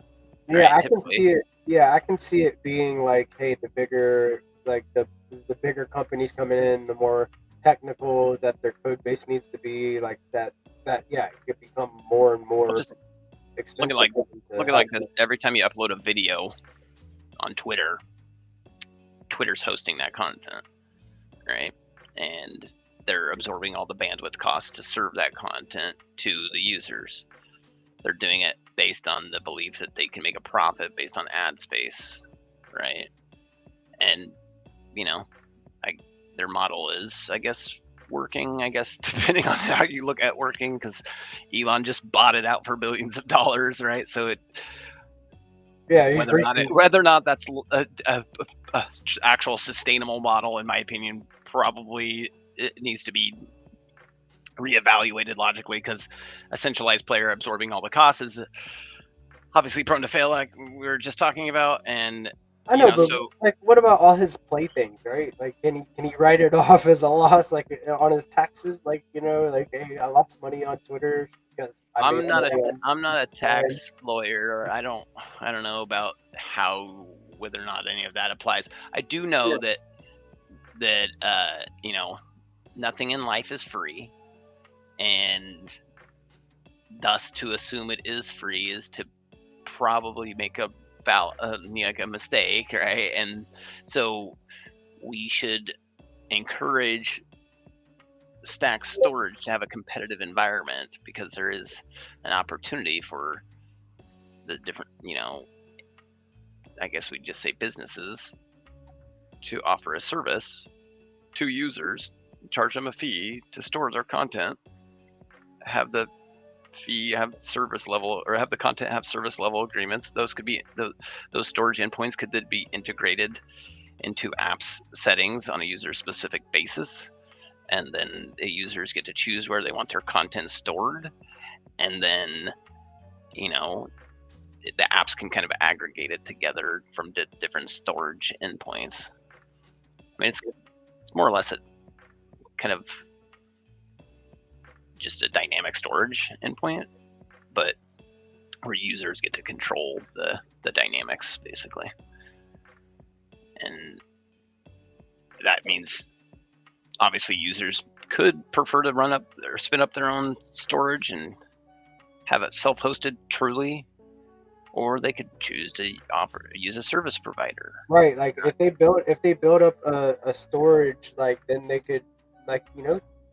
Yeah, I can see it. Yeah, I can see it being like, hey, the bigger companies coming in, the more technical that their code base needs to be, like that. Yeah, it could become more and more expensive. Look at like this. Every time you upload a video on Twitter, Twitter's hosting that content, right? And they're absorbing all the bandwidth costs to serve that content to the users. They're doing it based on the belief that they can make a profit based on ad space, right? And, their model is, I guess, working, depending on how you look at working, because Elon just bought it out for billions of dollars, right? So whether or not that's a actual sustainable model, in my opinion, probably it needs to be reevaluated logically, because a centralized player absorbing all the costs is obviously prone to fail, like we were just talking about. And I know, but like, what about all his playthings, right? Like, can he write it off as a loss, like on his taxes? Like, like, hey, I lost money on Twitter because I'm not a tax lawyer. I don't know about whether or not any of that applies. I do know that nothing in life is free, and thus to assume it is free is to probably make a mistake, right? And so we should encourage stack storage to have a competitive environment, because there is an opportunity for the different, I guess we'd just say businesses, to offer a service to users, charge them a fee to store their content, have the fee have service level, or have the content have service level agreements. Those could be those storage endpoints could then be integrated into apps settings on a user specific basis, and then the users get to choose where they want their content stored, and then the apps can kind of aggregate it together from different storage endpoints. I mean, it's more or less a kind of just a dynamic storage endpoint, but where users get to control the dynamics basically, and that means obviously users could prefer to run up or spin up their own storage and have it self-hosted truly, or they could choose to use a service provider. Right, like if they build up a storage, like then they could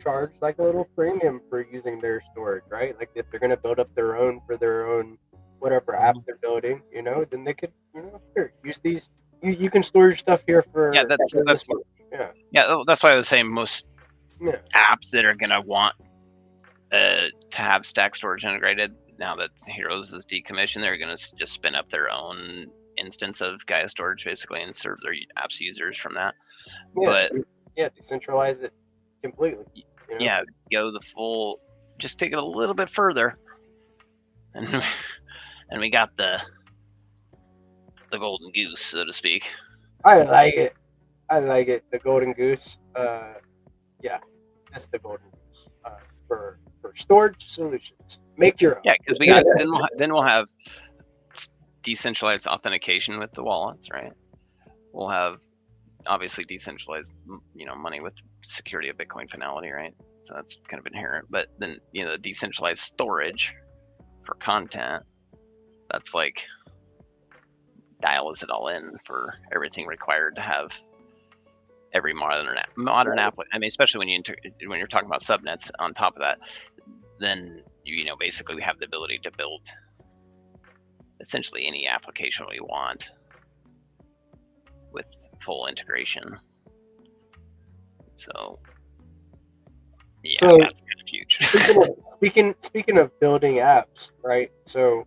charge like a little premium for using their storage, right? Like if they're gonna build up their own for their own whatever app they're building, then they could here, use these. You can store your stuff here for that's why I was saying most apps that are gonna want to have stack storage integrated, now that Heroes is decommissioned, they're going to just spin up their own instance of Gaia storage basically and serve their apps users from that. But decentralize it completely. Yeah, go the full, just take it a little bit further, and we got the golden goose, so to speak. I like it. The golden goose. That's the golden goose for storage solutions. Make your own. Yeah, because we got then we'll have decentralized authentication with the wallets, right? We'll have obviously decentralized, money with security of Bitcoin finality, right? So that's kind of inherent. But then the decentralized storage for content, that's like dials it all in for everything required to have every modern app. I mean, especially when you're talking about subnets on top of that, then basically we have the ability to build essentially any application we want with full integration. So yeah, that's kind of huge. Speaking of building apps, right? So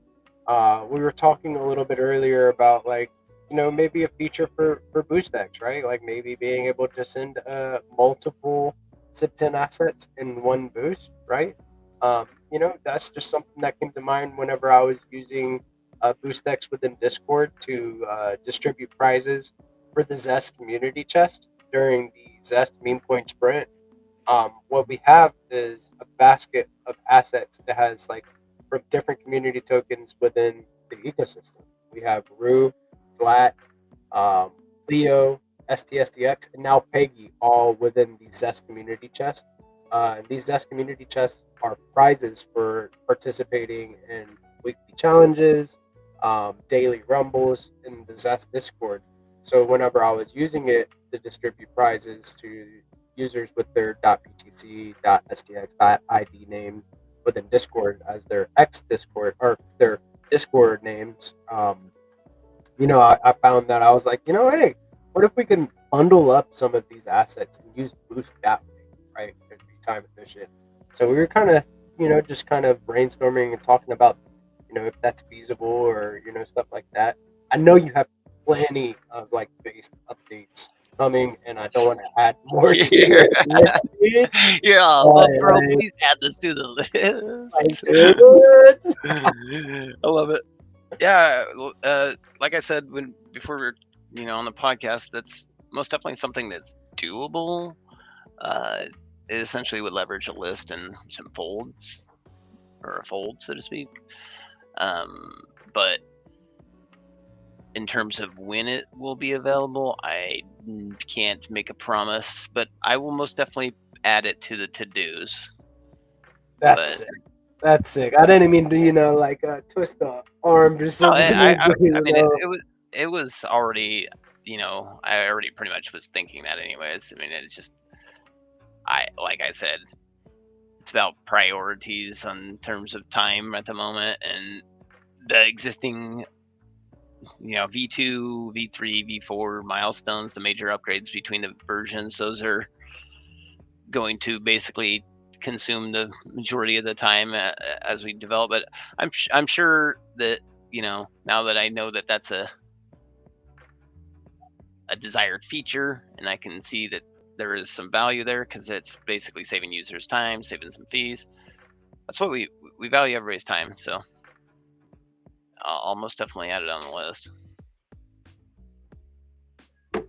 we were talking a little bit earlier about maybe a feature for BoostX, right? Like maybe being able to send multiple SIP10 assets in one boost, right? That's just something that came to mind whenever I was using BoostX within Discord to distribute prizes for the Zest community chest during the Zest meme point sprint. What we have is a basket of assets that has from different community tokens within the ecosystem. We have Rue, Flat, Leo, STSDX, and now Peggy, all within the Zest community chest. These Zest community chests are prizes for participating in weekly challenges, daily rumbles in the Zest Discord. So whenever I was using it to distribute prizes to users with their .btc, .stx, .id names within Discord as their X Discord or their Discord names, I found that I was like, hey, what if we can bundle up some of these assets and use Boost that way, right? It'd be time efficient. So we were kind of, just kind of brainstorming and talking about, if that's feasible or, stuff like that. I know you have plenty of base updates coming, and I don't want to add more to it. Yeah, well, bro, please add this to the list. I love it. Yeah, like I said before we were, on the podcast, that's most definitely something that's doable. It essentially would leverage a list and some folds, or a fold, so to speak. But in terms of when it will be available, I can't make a promise, but I will most definitely add it to the to-dos. That's sick. I didn't mean to twist the arm. Just it was already I already pretty much was thinking that anyways. I mean, it's just, like I said, it's about priorities in terms of time at the moment, and the existing, V2, V3, V4 milestones, the major upgrades between the versions, those are going to basically consume the majority of the time as we develop. But I'm sure that now that I know that that's a desired feature, and I can see that there is some value there because it's basically saving users time, saving some fees. That's what we value everybody's time. So I'll most definitely add it on the list.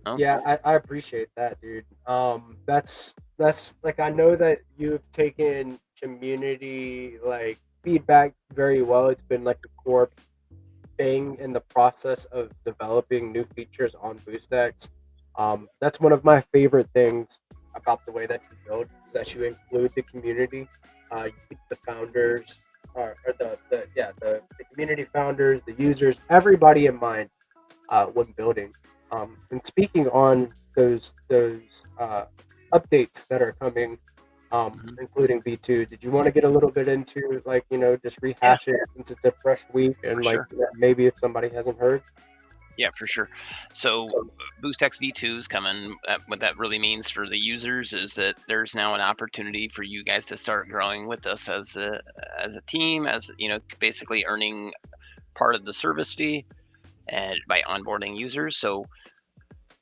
Oh, Yeah, I appreciate that, dude. That's like, I know that you've taken community like feedback very well. It's been like a core thing in the process of developing new features on BoostX. That's one of my favorite things about the way that you build, is that you include the community. You keep the founders, or the community founders, the users, everybody in mind when building. And speaking on those updates that are coming, mhm. including V2, did you want to get a little bit into, like, just Yeah, rehash it since it's a fresh week, for and like sure. maybe if somebody hasn't heard? Yeah, for sure. So BoostX V2 is coming. What that really means for the users is that there's now an opportunity for you guys to start growing with us as a team, as basically earning part of the service fee and by onboarding users. So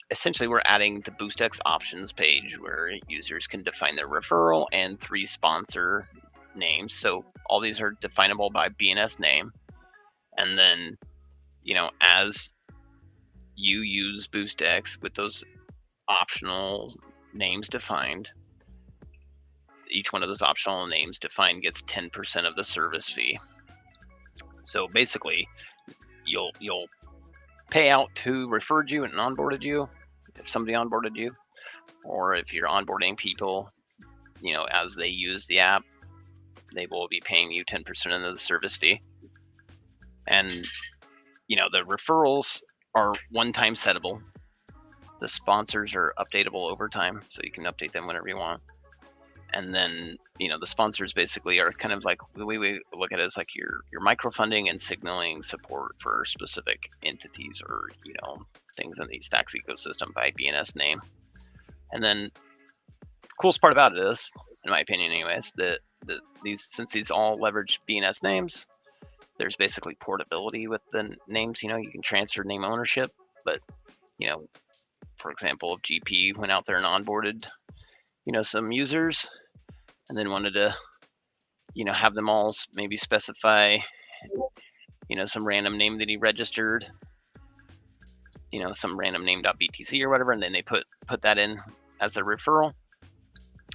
essentially, we're adding the BoostX options page where users can define their referral and 3 sponsor names. So all these are definable by BNS name, and then as you use BoostX with those optional names defined, each one of those optional names defined gets 10% of the service fee. So basically, you'll pay out who referred you and onboarded you, if somebody onboarded you, or if you're onboarding people, as they use the app, they will be paying you 10% of the service fee. And the referrals are one-time settable. The sponsors are updatable over time, so you can update them whenever you want. And then the sponsors basically are kind of like, the way we look at it is like your microfunding and signaling support for specific entities or things in the Stacks ecosystem by BNS name. And then the coolest part about it is, in my opinion anyways, that since these all leverage BNS names, there's basically portability with the names. You can transfer name ownership, but for example, if GP went out there and onboarded some users and then wanted to have them all maybe specify some random name that he registered, some random name.btc or whatever, and then they put that in as a referral,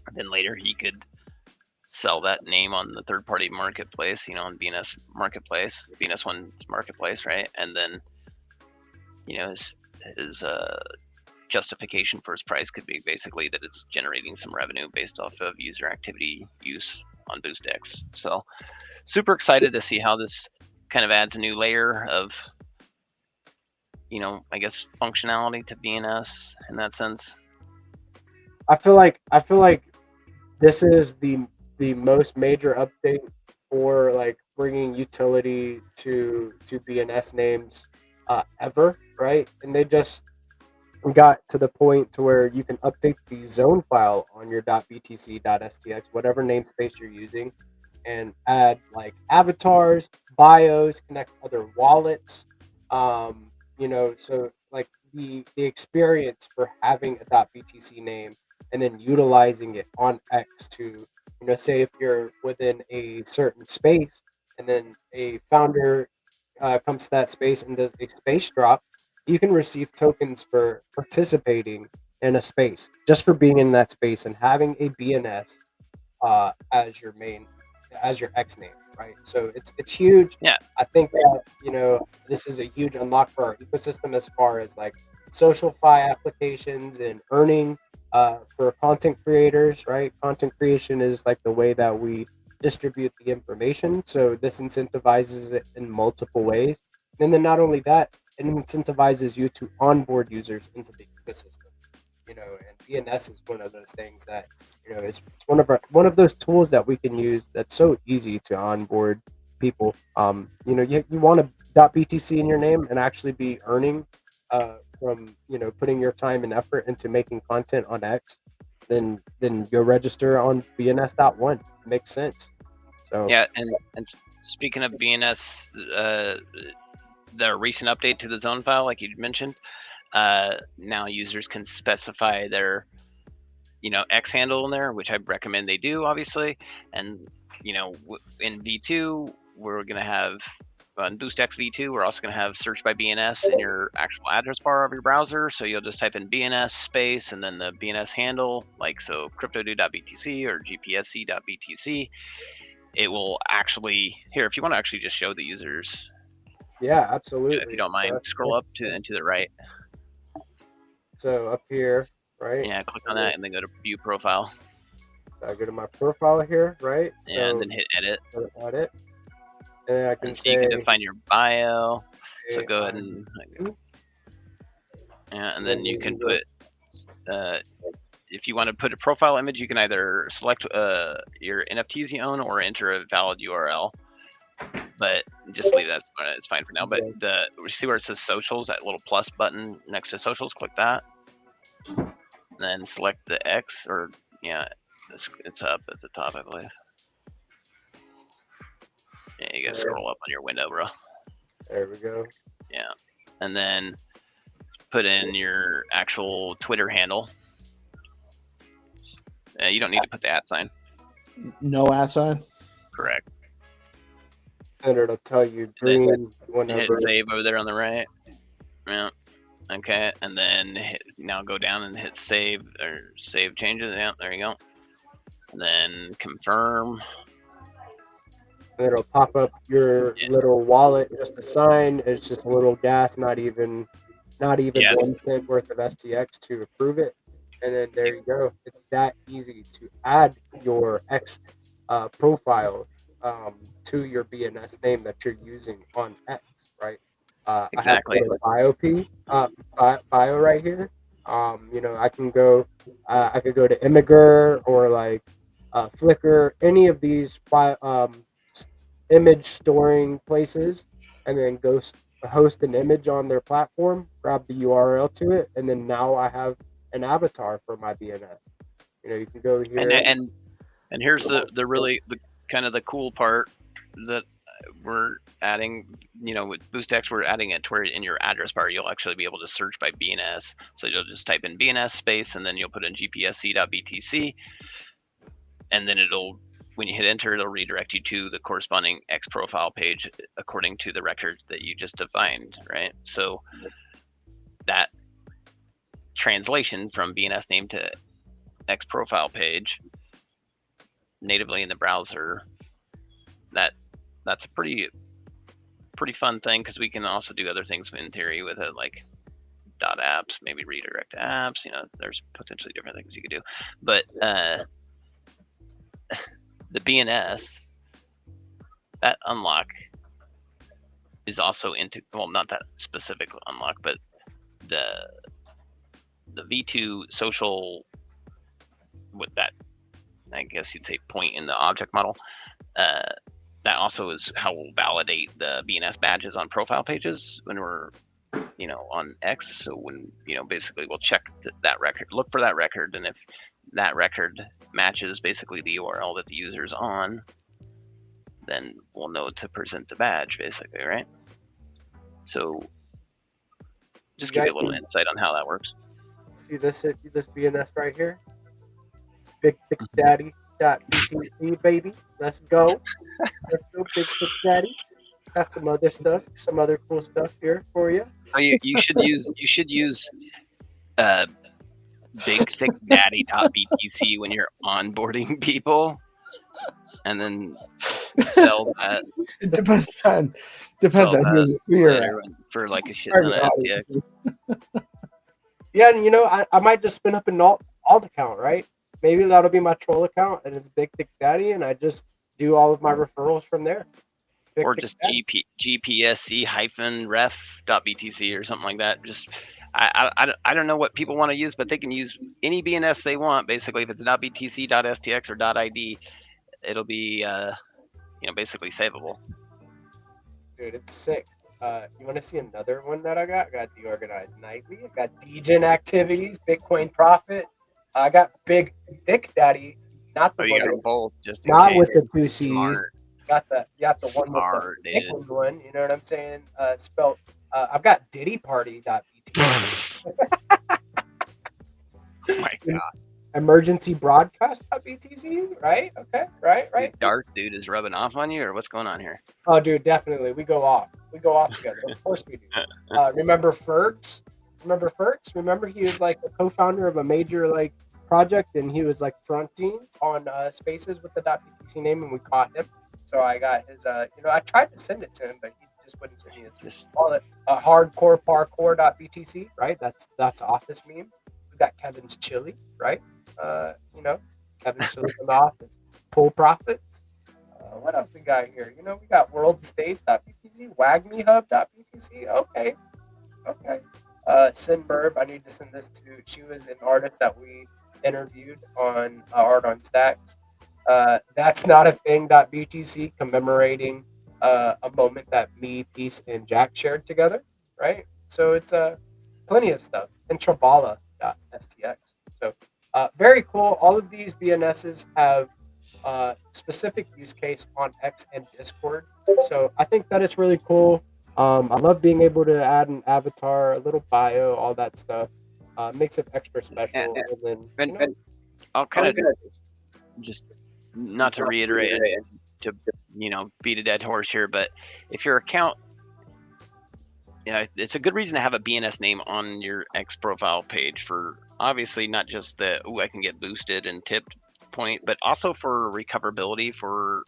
and then later he could sell that name on the third-party marketplace, on BNS marketplace, BNS One marketplace, right? And then his justification for his price could be basically that it's generating some revenue based off of user activity use on BoostX. So super excited to see how this kind of adds a new layer of I guess functionality to BNS in that sense. I feel like this is the most major update for like bringing utility to BNS names ever, right? And they just got to the point to where you can update the zone file on your .btc, .stx, whatever namespace you're using, and add like avatars, bios, connect other wallets. So like the experience for having a .btc name and then utilizing it on X to, say if you're within a certain space and then a founder comes to that space and does a space drop, you can receive tokens for participating in a space, just for being in that space and having a BNS as your X name, right? So it's huge. Yeah. I think that this is a huge unlock for our ecosystem as far as like social fi applications and earning for content creators, right? Content creation is like the way that we distribute the information, so this incentivizes it in multiple ways. And then not only that, it incentivizes you to onboard users into the ecosystem. And BNS is one of those things that it's one of those tools that we can use that's so easy to onboard people. You want a .btc in your name and actually be earning from putting your time and effort into making content on X, then go register on BNS.1. Makes sense. So Yeah, and speaking of BNS, the recent update to the zone file, like you mentioned, now users can specify their X handle in there, which I recommend they do, obviously. And in V2, we're gonna have on BoostX V2, we're also gonna have search by BNS in your actual address bar of your browser. So you'll just type in BNS space and then the BNS handle, like so cryptodo.btc or gpsc.btc. It will actually here if you want to actually just show the users, yeah, absolutely. if you don't mind, scroll up and to the right. So up here, right? Yeah, click on that and then go to view profile. So I go to my profile here, right? Yeah, and then hit edit. Edit. And I can and so you can just find your bio. So go ahead and and then you can put if you want to put a profile image, you can either select your NFTs you own or enter a valid URL. But just leave that; it's fine for now. But see where it says socials, that little plus button next to socials, click that. And then select the X, or it's up at the top, I believe. Yeah, you gotta scroll up on your window, bro. There we go. Yeah, and then put in your actual Twitter handle. You don't need to put the @ sign. No @ sign. Correct. And it'll tell you green whenever. Hit save over there on the right. Yeah. Okay, and then now go down and hit save or save changes. Yeah, there you go. And then confirm. And it'll pop up your little wallet, just a sign. It's just a little gas, not even 1 cent worth of STX to approve it. And then there you go. It's that easy to add your X profile to your BNS name that you're using on X, right? Exactly. I have bio right here. I can go. I could go to Imgur or like Flickr, any of these image storing places, and then go host an image on their platform. Grab the URL to it, and then now I have an avatar for my BNS. You can go here. And here's the really the kind of the cool part that we're adding, with BoostX, we're adding it to where in your address bar, you'll actually be able to search by BNS. So you'll just type in BNS space, and then you'll put in gpsc.btc, and then when you hit enter, it'll redirect you to the corresponding X profile page according to the record that you just defined, right? So that translation from BNS name to X profile page natively in the browser, that's a pretty fun thing, because we can also do other things in theory with it, like .apps, maybe redirect to apps. There's potentially different things you could do, but the BNS, that unlock is also not that specific unlock, but the V2 social, with that, I guess you'd say, point in the object model, that also is how we'll validate the BNS badges on profile pages when we're on X. So when basically we'll check that record, look for that record, and if that record matches basically the URL that the user's on, then we'll know to present the badge, basically, right? So just give you a little insight on how that works. See this BNS right here? Big Thick Daddy.btc, baby. Let's go. Let's go, Big Thick Daddy. Got some other stuff, some other cool stuff here for you. So you should use bigthickdaddy.btc when you're onboarding people, and then sell that. It depends on who you're at. For like a shit ton of STX. Yeah, and I might just spin up an alt account, right? Maybe that'll be my troll account, and it's Big Thick Daddy, and I just do all of my referrals from there. or Pick just that. GPSC hyphen ref.btc or something like that. Just I don't know what people want to use, but they can use any BNS they want. Basically, if it's .btc, .stx, or .id, it'll be basically savable. Dude, it's sick. You want to see another one that I got? I got DeOrganized Nightly. I got Degen Activities, Bitcoin Profit. I got Big Thick Daddy, not the Oh, you one, got them both just in not case. with the two C's. Smart, Got the one with the smart, dude. Bitcoin one. You know what I'm saying? Spelled. I've got DiddyParty.btc. Oh my god, Emergency Broadcast.btc. Right? Okay. Right. Dark dude is rubbing off on you, or what's going on here? Oh, dude, definitely. We go off. We go off together. Of course we do. Remember Fergs? Remember Fergs? Remember he was like a co-founder of a major like project, and he was like fronting on Spaces with the .btc name, and we caught him. So I got his. I tried to send it to him, but he just wouldn't send me his wallet. Hardcore Parkour.btc, right? That's Office memes. We got Kevin's Chili, right? Kevin's Chili from the Office. Pool Profits. What else we got here? We got worldstage.btc, wagmehub.btc. Okay. Sinburb, I need to send this to. She was an artist that we interviewed on Art on Stacks. That's not a thing.btc, commemorating a moment that me, Peace, and Jack shared together, right? So it's plenty of stuff. And Trabala.stx. So very cool. All of these BNSs have specific use case on X and Discord. So I think that it's really cool. I love being able to add an avatar, a little bio, all that stuff. Makes it extra special. And then, And I'll kind of just not to reiterate and to beat a dead horse here, but if your account, it's a good reason to have a BNS name on your X profile page for obviously not just the I can get boosted and tipped point, but also for recoverability for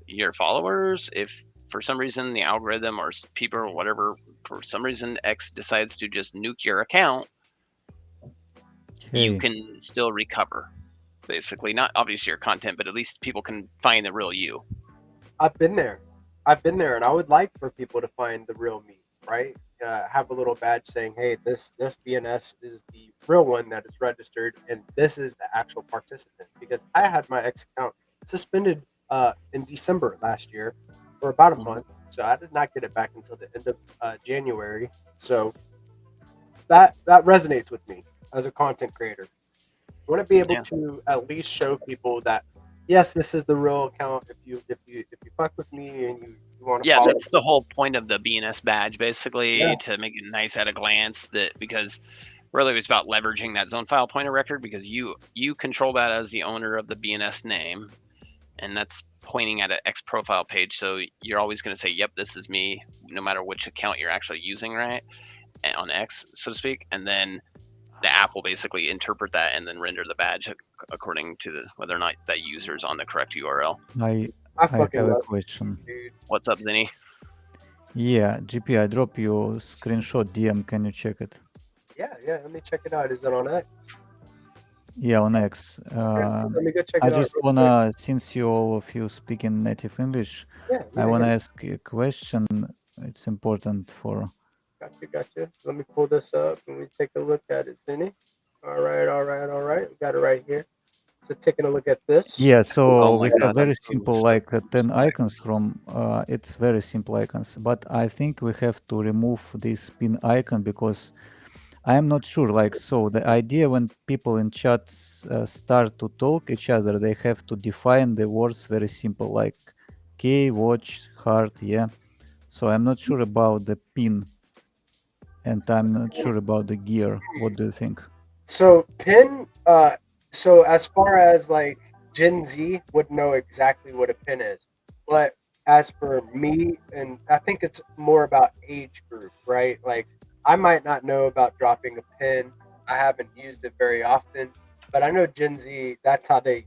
your followers. If for some reason the algorithm or people or whatever, for some reason X decides to just nuke your account, you can still recover. Basically, not obviously your content, but at least people can find the real you. I've been there, and I would like for people to find the real me, right? Have a little badge saying, "Hey, this BNS is the real one that is registered, and this is the actual participant." Because I had my X account suspended in December last year for about a month, so I did not get it back until the end of January. So that resonates with me as a content creator. I want to be able to at least show people that yes, this is the real account. If you fuck with me and you want to follow, that's the whole point of the BNS badge, basically, to make it nice at a glance. That because really it's about leveraging that zone file pointer record because you control that as the owner of the BNS name, and that's pointing at an X profile page. So you're always going to say, "Yep, this is me," no matter which account you're actually using, right, on X, so to speak, and then the app will basically interpret that and then render the badge according to whether or not that user is on the correct URL. I fucking have a love question. it, dude. What's up, Zinni? Yeah, GP, I drop you screenshot DM. Can you check it? Yeah. Let me check it out. Is it on X? Yeah, on X. Let me go check I it out. just wanna, since you all of you speak in native English, I wanna ask a question. It's important for. Gotcha. Let me pull this up and we take a look at it, Zinni. All right. We got it right here. So taking a look at this. Yeah, so Oh my we God, have very that's so simple, messed like 10 icons from. It's very simple icons, but I think we have to remove this pin icon because I am not sure. Like, so the idea when people in chats start to talk each other, they have to define the words very simple, like K, watch, heart, yeah. So I'm not sure about the pin, and I'm not sure about the gear. What do you think? So pin. So as far as like Gen Z would know exactly what a pin is, but as for me, and I think it's more about age group, right? Like I might not know about dropping a pin. I haven't used it very often, but I know Gen Z. That's how they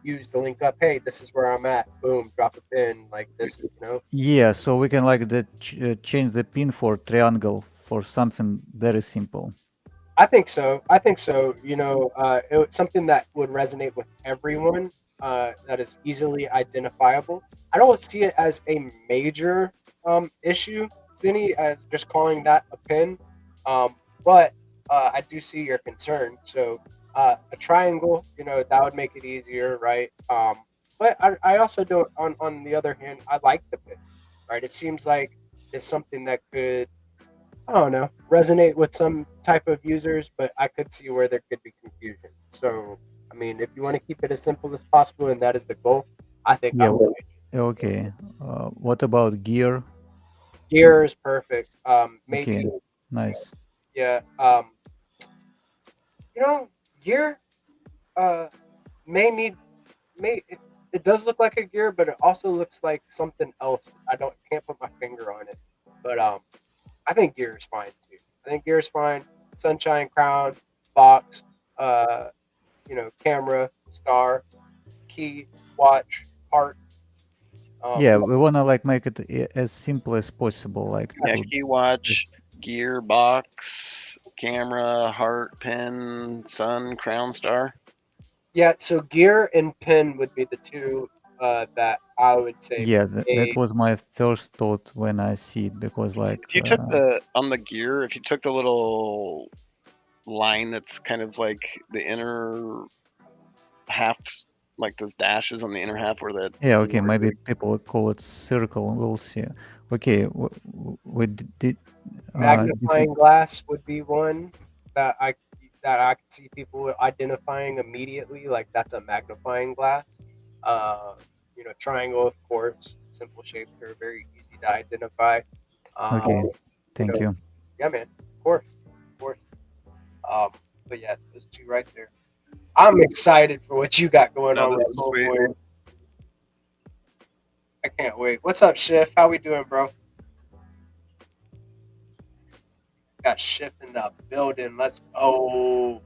use the link up. Hey, this is where I'm at. Boom, drop a pin like this. Yeah, so we can like change the pin for triangle for something very simple. I think so. Something that would resonate with everyone that is easily identifiable. I don't see it as a major issue, Zinni, as just calling that a pin. But I do see your concern. So a triangle, that would make it easier, right? But I also don't. On the other hand, I like the pin, right? It seems like it's something that could, I don't know, resonate with some type of users, but I could see where there could be confusion. So, I mean, if you want to keep it as simple as possible and that is the goal, I think Yeah. I'm right. Okay. What about gear? Gear is perfect. Okay. Maybe, Nice. yeah. Gear uh may need may it does look like a gear, but it also looks like something else. I don't can't put my finger on it, but I think gear is fine too. I think gear is fine. Sunshine, crown, box, uh, camera, star, key, watch, heart. Yeah, we wanna like make it as simple as possible, like Yeah, to key watch, gear box, camera, heart, pin, sun, crown, star. Yeah, so gear and pin would be the two that I would say yeah, that may. was my first thought when I see it because like If you took the on the gear, if you took the little line that's kind of like the inner half, like those dashes on the inner half where the yeah, okay, maybe people call it circle. We'll see. Okay, we did. Did we, Magnifying glass would be one that I could see people identifying immediately, like that's a magnifying glass. Uh, triangle, of course, simple shapes are very easy to identify. okay, You thank know, you. yeah, man, of course. Um, but yeah, those two right there. I'm excited for what you got going No, on with that's sweet. Homeboy. I can't wait. What's up, Shift? How we doing, bro? Got Shift in the building. Let's go.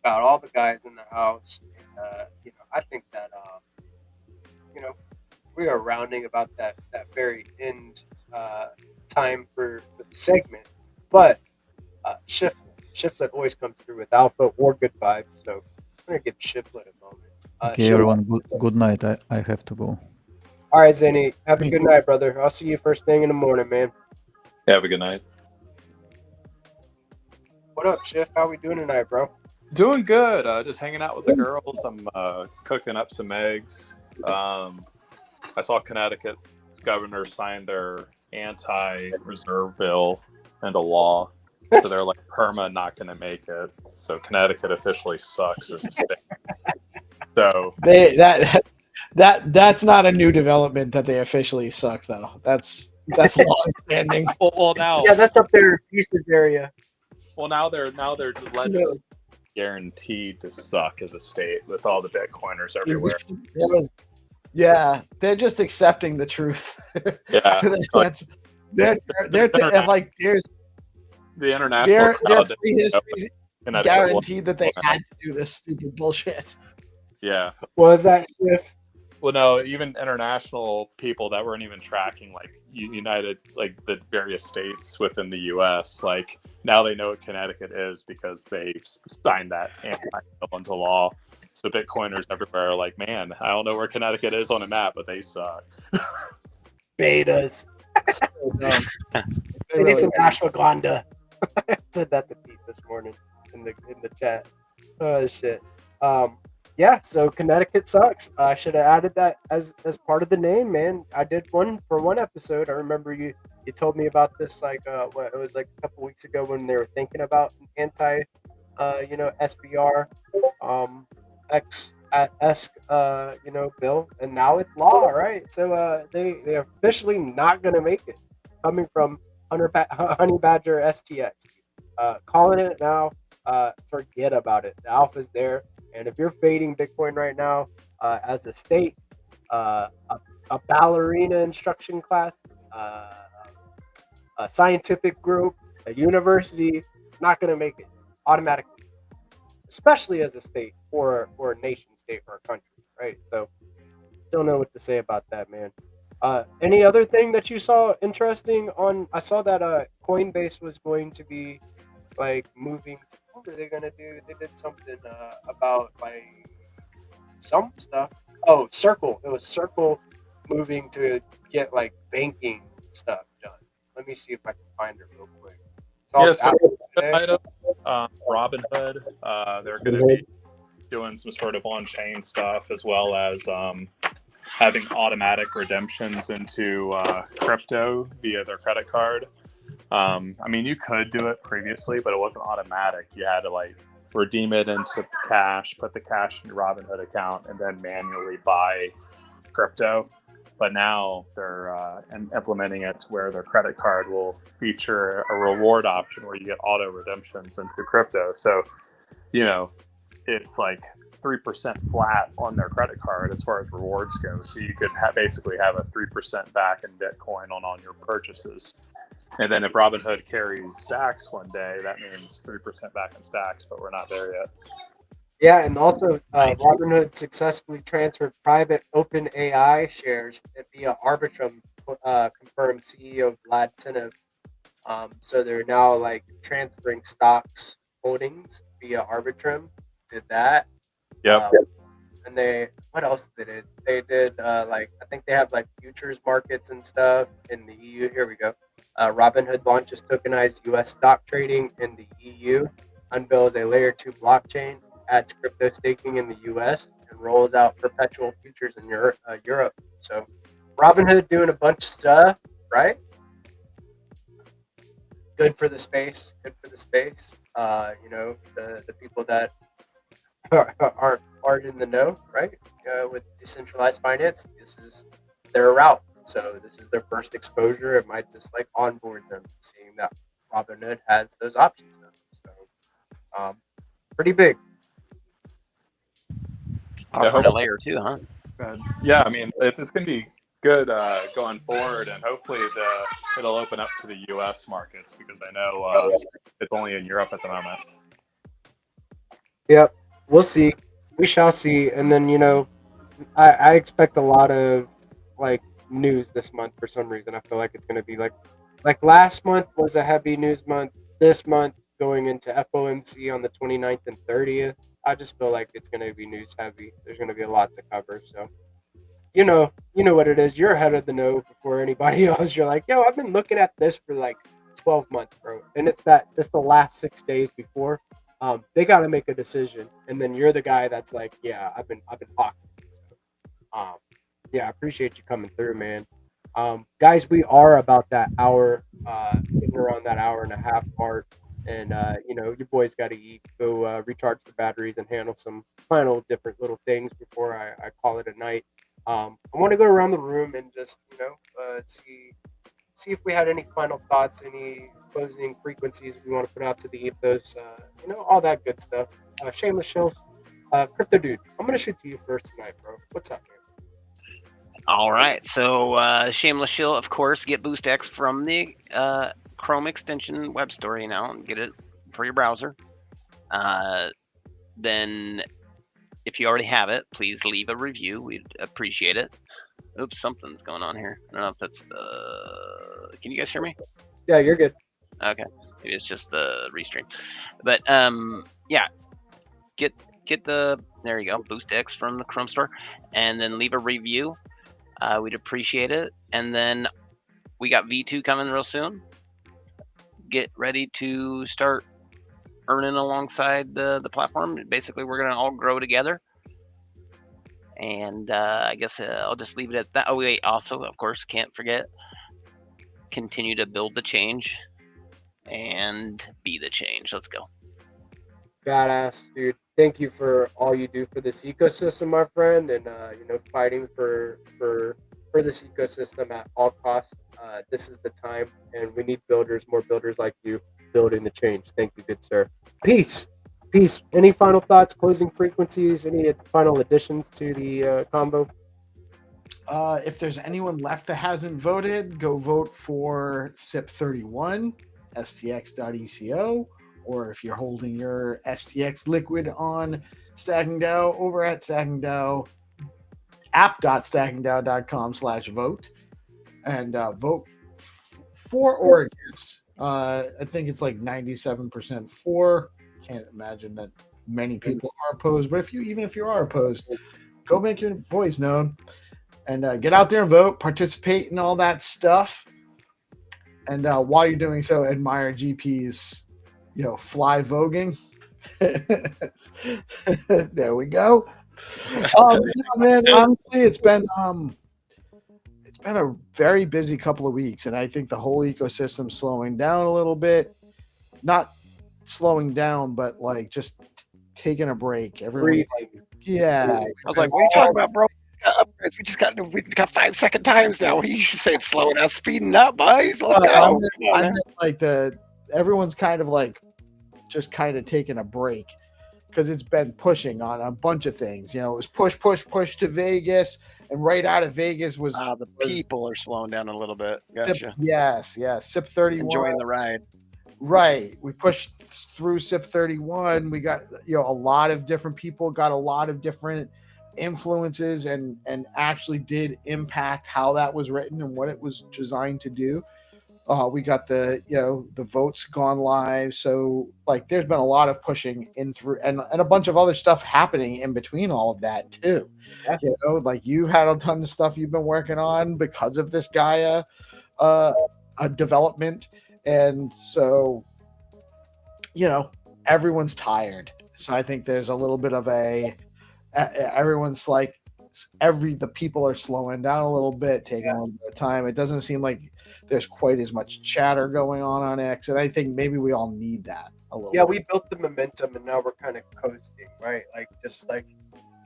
Got all the guys in the house, and I think that you know, we are rounding about that very end time for the segment, but Shiftlet always comes through with alpha or good vibes, so I'm gonna give Shiftlet a moment. Okay, Shift, everyone, good night. I have to go. all right, Zany, have a good night, brother. I'll see you first thing in the morning, man. Have a good night. What up, Shift? How we doing tonight, bro? Doing good. Just hanging out with the girls. I'm cooking up some eggs. I saw Connecticut's governor sign their anti-reserve bill into law, so they're like perma not going to make it. So Connecticut officially sucks as a state. So that's not a new development that they officially suck though. That's long standing. well now Yeah, that's up there, Eastern area. well now they're legislating guaranteed to suck as a state with all the Bitcoiners everywhere. Yeah, they're just accepting the truth. Yeah, that's they're like there's the international their crowd prehistory Connecticut guaranteed that they had to do this stupid bullshit. Yeah. Was that Shift? Well, no, even international people that weren't even tracking like United, like the various states within the U.S. Like now they know what Connecticut is because they signed that anti-bill into law. So Bitcoiners everywhere are like, man, I don't know where Connecticut is on a map, but they suck. Betas. They need some ashwagandha. I said that to Pete this morning in the chat. Oh shit. Yeah, so Connecticut sucks. I should have added that as part of the name, man. I did one for one episode. I remember you told me about this like it was like a couple weeks ago when they were thinking about an anti SBR X esque bill, and now it's law, right? So they're officially not gonna make it. Coming from Honey Badger STX, calling it now. Forget about it. The alpha's there. And if you're fading Bitcoin right now, as a state, a ballerina instruction class, a scientific group, a university, not going to make it automatically, especially as a state or a nation state or a country, right? So, don't know what to say about that, man. Any other thing that you saw interesting on? I saw that Coinbase was going to be like moving. What were they gonna do? They did something about like some stuff. Oh, Circle. It was Circle moving to get like banking stuff done. Let me see if I can find it real quick. Yeah, It's so all good item, Robinhood. They're going to be doing some sort of on-chain stuff as well as having automatic redemptions into crypto via their credit card. I mean, you could do it previously, but it wasn't automatic. You had to like redeem it into cash, put the cash in your Robinhood account, and then manually buy crypto. But now they're implementing it to where their credit card will feature a reward option where you get auto redemptions into crypto. So, you know, it's like 3% flat on their credit card as far as rewards go. So you could basically have a 3% back in Bitcoin on all your purchases. And then if Robinhood carries stacks one day, that means 3% back in stacks, but we're not there yet. Yeah, and also Robinhood successfully transferred private OpenAI shares via Arbitrum, confirmed CEO Vlad Tenev. So they're now like transferring stocks holdings via Arbitrum. Did that. Yep. And what else did it? They did like I think they have like futures markets and stuff in the EU. Here we go. Robinhood launches tokenized U.S. stock trading in the EU, unveils a layer 2 blockchain, adds crypto staking in the U.S., and rolls out perpetual futures in Europe. So Robinhood doing a bunch of stuff, right? Good for the space. Good for the space. You know, the people that aren't in the know, right? With decentralized finance, this is their route. So this is their first exposure. It might just like onboard them, seeing that Robinhood has those options now. So pretty big. Offering a layer too, huh? Yeah, I mean, it's going to be good going forward, and hopefully it'll open up to the U.S. markets because I know it's only in Europe at the moment. Yep, we'll see. We shall see. And then I expect a lot of like news this month for some reason. I feel like it's going to be like last month was a heavy news month. This month going into FOMC on the 29th and 30th. I just feel like it's going to be news heavy. There's going to be a lot to cover. So, you know what it is. You're ahead of the know before anybody else. You're like, yo, I've been looking at this for like 12 months, bro. And it's the last 6 days before. They got to make a decision. And then you're the guy that's like, yeah, I've been hawking. So, yeah, I appreciate you coming through, man. Guys, we are about that hour, getting around that hour and a half mark. And, your boys got to eat, go recharge the batteries and handle some final different little things before I call it a night. I want to go around the room and just, see if we had any final thoughts, any closing frequencies we want to put out to the ethos, all that good stuff. Shameless Shills, Crypto Dude, I'm going to shoot to you first tonight, bro. What's up, man? All right. So Shameless Shill, of course, get BoostX from the Chrome extension web store, and get it for your browser. Then if you already have it, please leave a review. We'd appreciate it. Oops, something's going on here. I don't know if that's can you guys hear me? Yeah, you're good. Okay. Maybe it's just the restream. But yeah. Get the there you go, BoostX from the Chrome store, and then leave a review. We'd appreciate it. And then we got V2 coming real soon. Get ready to start earning alongside the platform. Basically, we're gonna all grow together. And I guess I'll just leave it at that. Oh wait, also, of course, can't forget, continue to build the change and be the change. Let's go. Badass, dude. Thank you for all you do for this ecosystem, my friend, and fighting for this ecosystem at all costs. This is the time, and we need builders, more builders like you, building the change. Thank you, good sir. Peace. Any final thoughts, closing frequencies, any final additions to the combo? If there's anyone left that hasn't voted, go vote for SIP31, stx.eco, or if you're holding your STX liquid on Stacking DAO, over at Stacking DAO, app.stackingdao.com/vote, and vote for or against. I think it's like 97% for. Can't imagine that many people are opposed, but even if you are opposed, go make your voice known, and get out there and vote, participate in all that stuff. And while you're doing so, admire GP's, fly voguing. There we go. Man, honestly, it's been a very busy couple of weeks, and I think the whole ecosystem's slowing down a little bit. Not slowing down, but like just taking a break. Everyone, yeah. I was like, what are you talking about, bro? We just got 5-second times now. You should say it's slowing down, speeding up, boys. Let's go. I meant like everyone's kind of like just kind of taking a break because it's been pushing on a bunch of things. It was push to Vegas, and right out of Vegas was people are slowing down a little bit. Gotcha. SIP 31. Enjoying the ride. Right. We pushed through SIP 31. We got, a lot of different people got a lot of different influences and actually did impact how that was written and what it was designed to do. We got the votes gone live. So like there's been a lot of pushing in through and a bunch of other stuff happening in between all of that too. Yeah. Like you had a ton of stuff you've been working on because of this Gaia development. And so, everyone's tired. So I think there's a little bit of everyone's like, the people are slowing down a little bit, taking a little bit of time. It doesn't seem like there's quite as much chatter going on X. And I think maybe we all need that a little bit. We built the momentum and now we're kind of coasting, right? Like, just like,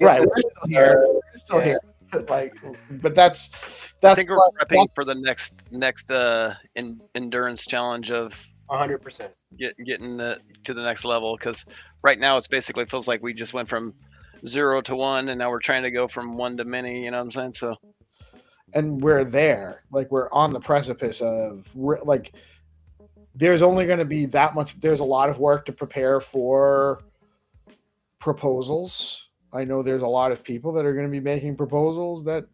right. We're still here. We're still here. Like, but that's I think we're prepping for the next endurance challenge of 100% getting to the next level, because right now it's basically feels like we just went from 0 to 1 and now we're trying to go from 1 to many, you know what I'm saying? So, and we're there, like we're on the precipice of like there's only going to be that much. There's a lot of work to prepare for proposals. I know there's a lot of people that are going to be making proposals that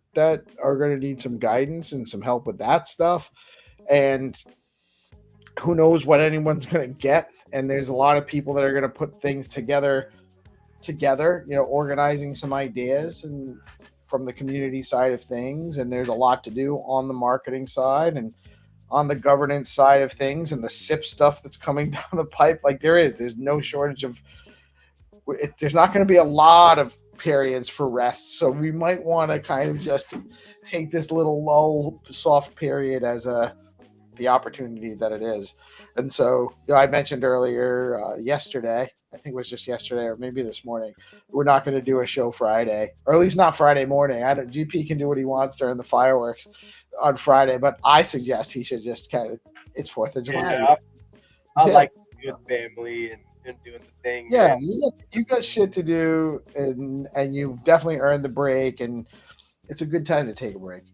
are going to need some guidance and some help with that stuff. And who knows what anyone's going to get. And there's a lot of people that are going to put things together, organizing some ideas and from the community side of things. And there's a lot to do on the marketing side and on the governance side of things and the SIP stuff that's coming down the pipe. Like there's no shortage of, there's not going to be a lot of periods for rest. So we might want to kind of just take this little lull soft period as the opportunity that it is. And so, I mentioned earlier yesterday, I think it was just yesterday or maybe this morning, we're not going to do a show Friday, or at least not Friday morning. GP can do what he wants during the fireworks on Friday, but I suggest he should just it's 4th of July. Yeah, I like good family and doing the thing. Yeah, you got shit to do, and you've definitely earned the break, and it's a good time to take a break.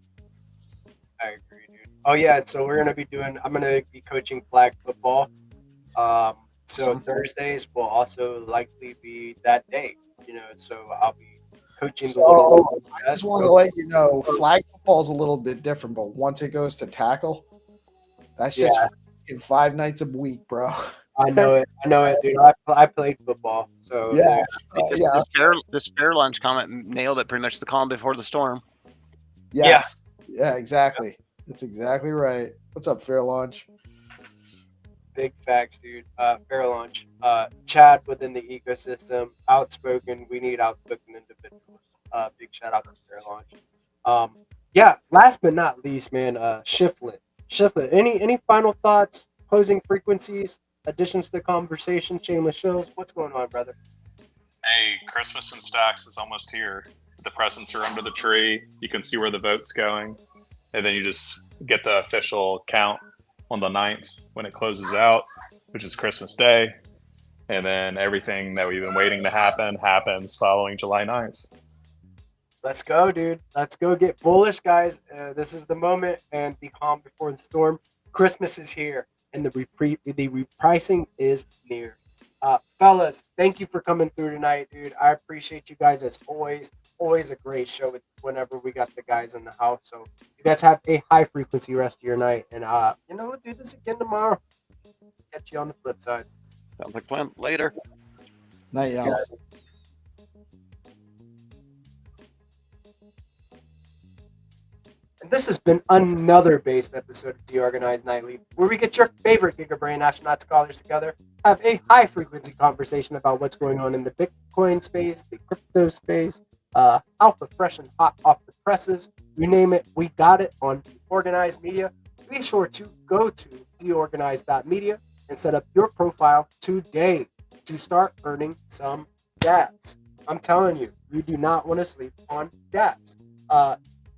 I agree, dude. Oh yeah, so I'm gonna be coaching flag football. So Thursdays will also likely be that day, so I'll be coaching the little. I just want to let you know, flag football is a little bit different, but once it goes to tackle, that's just 5 nights a week, bro. I know it, dude. I played football, so This fair lunch comment nailed it. Pretty much the calm before the storm. Yes. Yeah, exactly. That's exactly right. What's up, Fair Launch? Big facts, dude. Fair Launch. Chad within the ecosystem, outspoken. We need outspoken individuals. Big shout out to Fair Launch. Last but not least, man. Shiflet. Any final thoughts? Closing frequencies? Additions to the conversation? Shameless shows. What's going on, brother? Hey, Christmas in Stacks is almost here. The presents are under the tree. You can see where the vote's going. And then you just get the official count on the 9th when it closes out, which is Christmas Day. And then everything that we've been waiting to happen happens following July 9th. Let's go, dude. Let's go get bullish, guys. This is the moment, and be calm before the storm. Christmas is here, and the repricing is near. Fellas, thank you for coming through tonight, dude. I appreciate you guys as always. Always a great show whenever we got the guys in the house. So you guys have a high frequency rest of your night, and we'll do this again tomorrow. Catch you on the flip side. Sounds like fun. Later. Night, y'all. This has been another based episode of DeOrganized Nightly, where we get your favorite Giga Brain Astronaut Scholars together, have a high frequency conversation about what's going on in the Bitcoin space, the crypto space, alpha fresh and hot off the presses. You name it, we got it on DeOrganized Media. Be sure to go to deorganized.media and set up your profile today to start earning some dabs. I'm telling you, you do not want to sleep on dabs.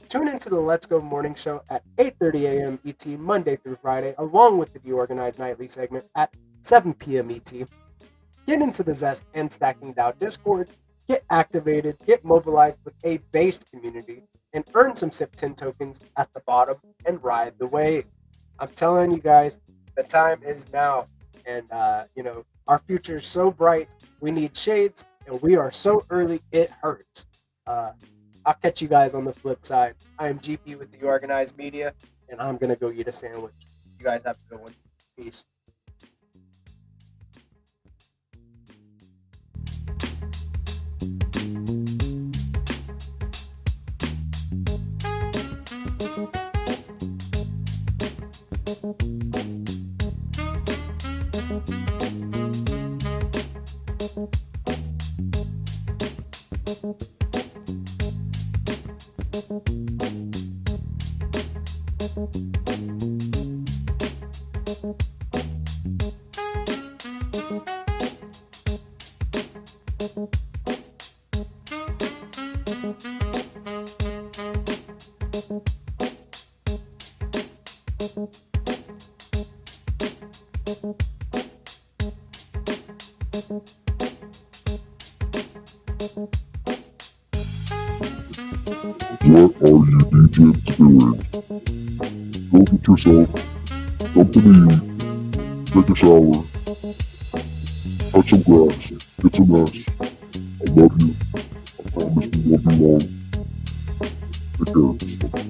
Tune into the Let's Go Morning Show at 8:30 a.m. ET Monday through Friday, along with the DeOrganized Nightly segment at 7 p.m. ET. Get into the Zest and Stacking DAO Discords, get activated, get mobilized with a based community, and earn some SIP10 tokens at the bottom and ride the wave. I'm telling you guys, the time is now. And, our future is so bright, we need shades, and we are so early, it hurts. I'll catch you guys on the flip side. I am GP with DeOrganized Media, and I'm going to go eat a sandwich. You guys have a good one. Peace. What are you DJs doing? Go get yourself something to eat, take a shower, cut some grass, get some rest. I love you. I promise we won't be long. Take care of yourself.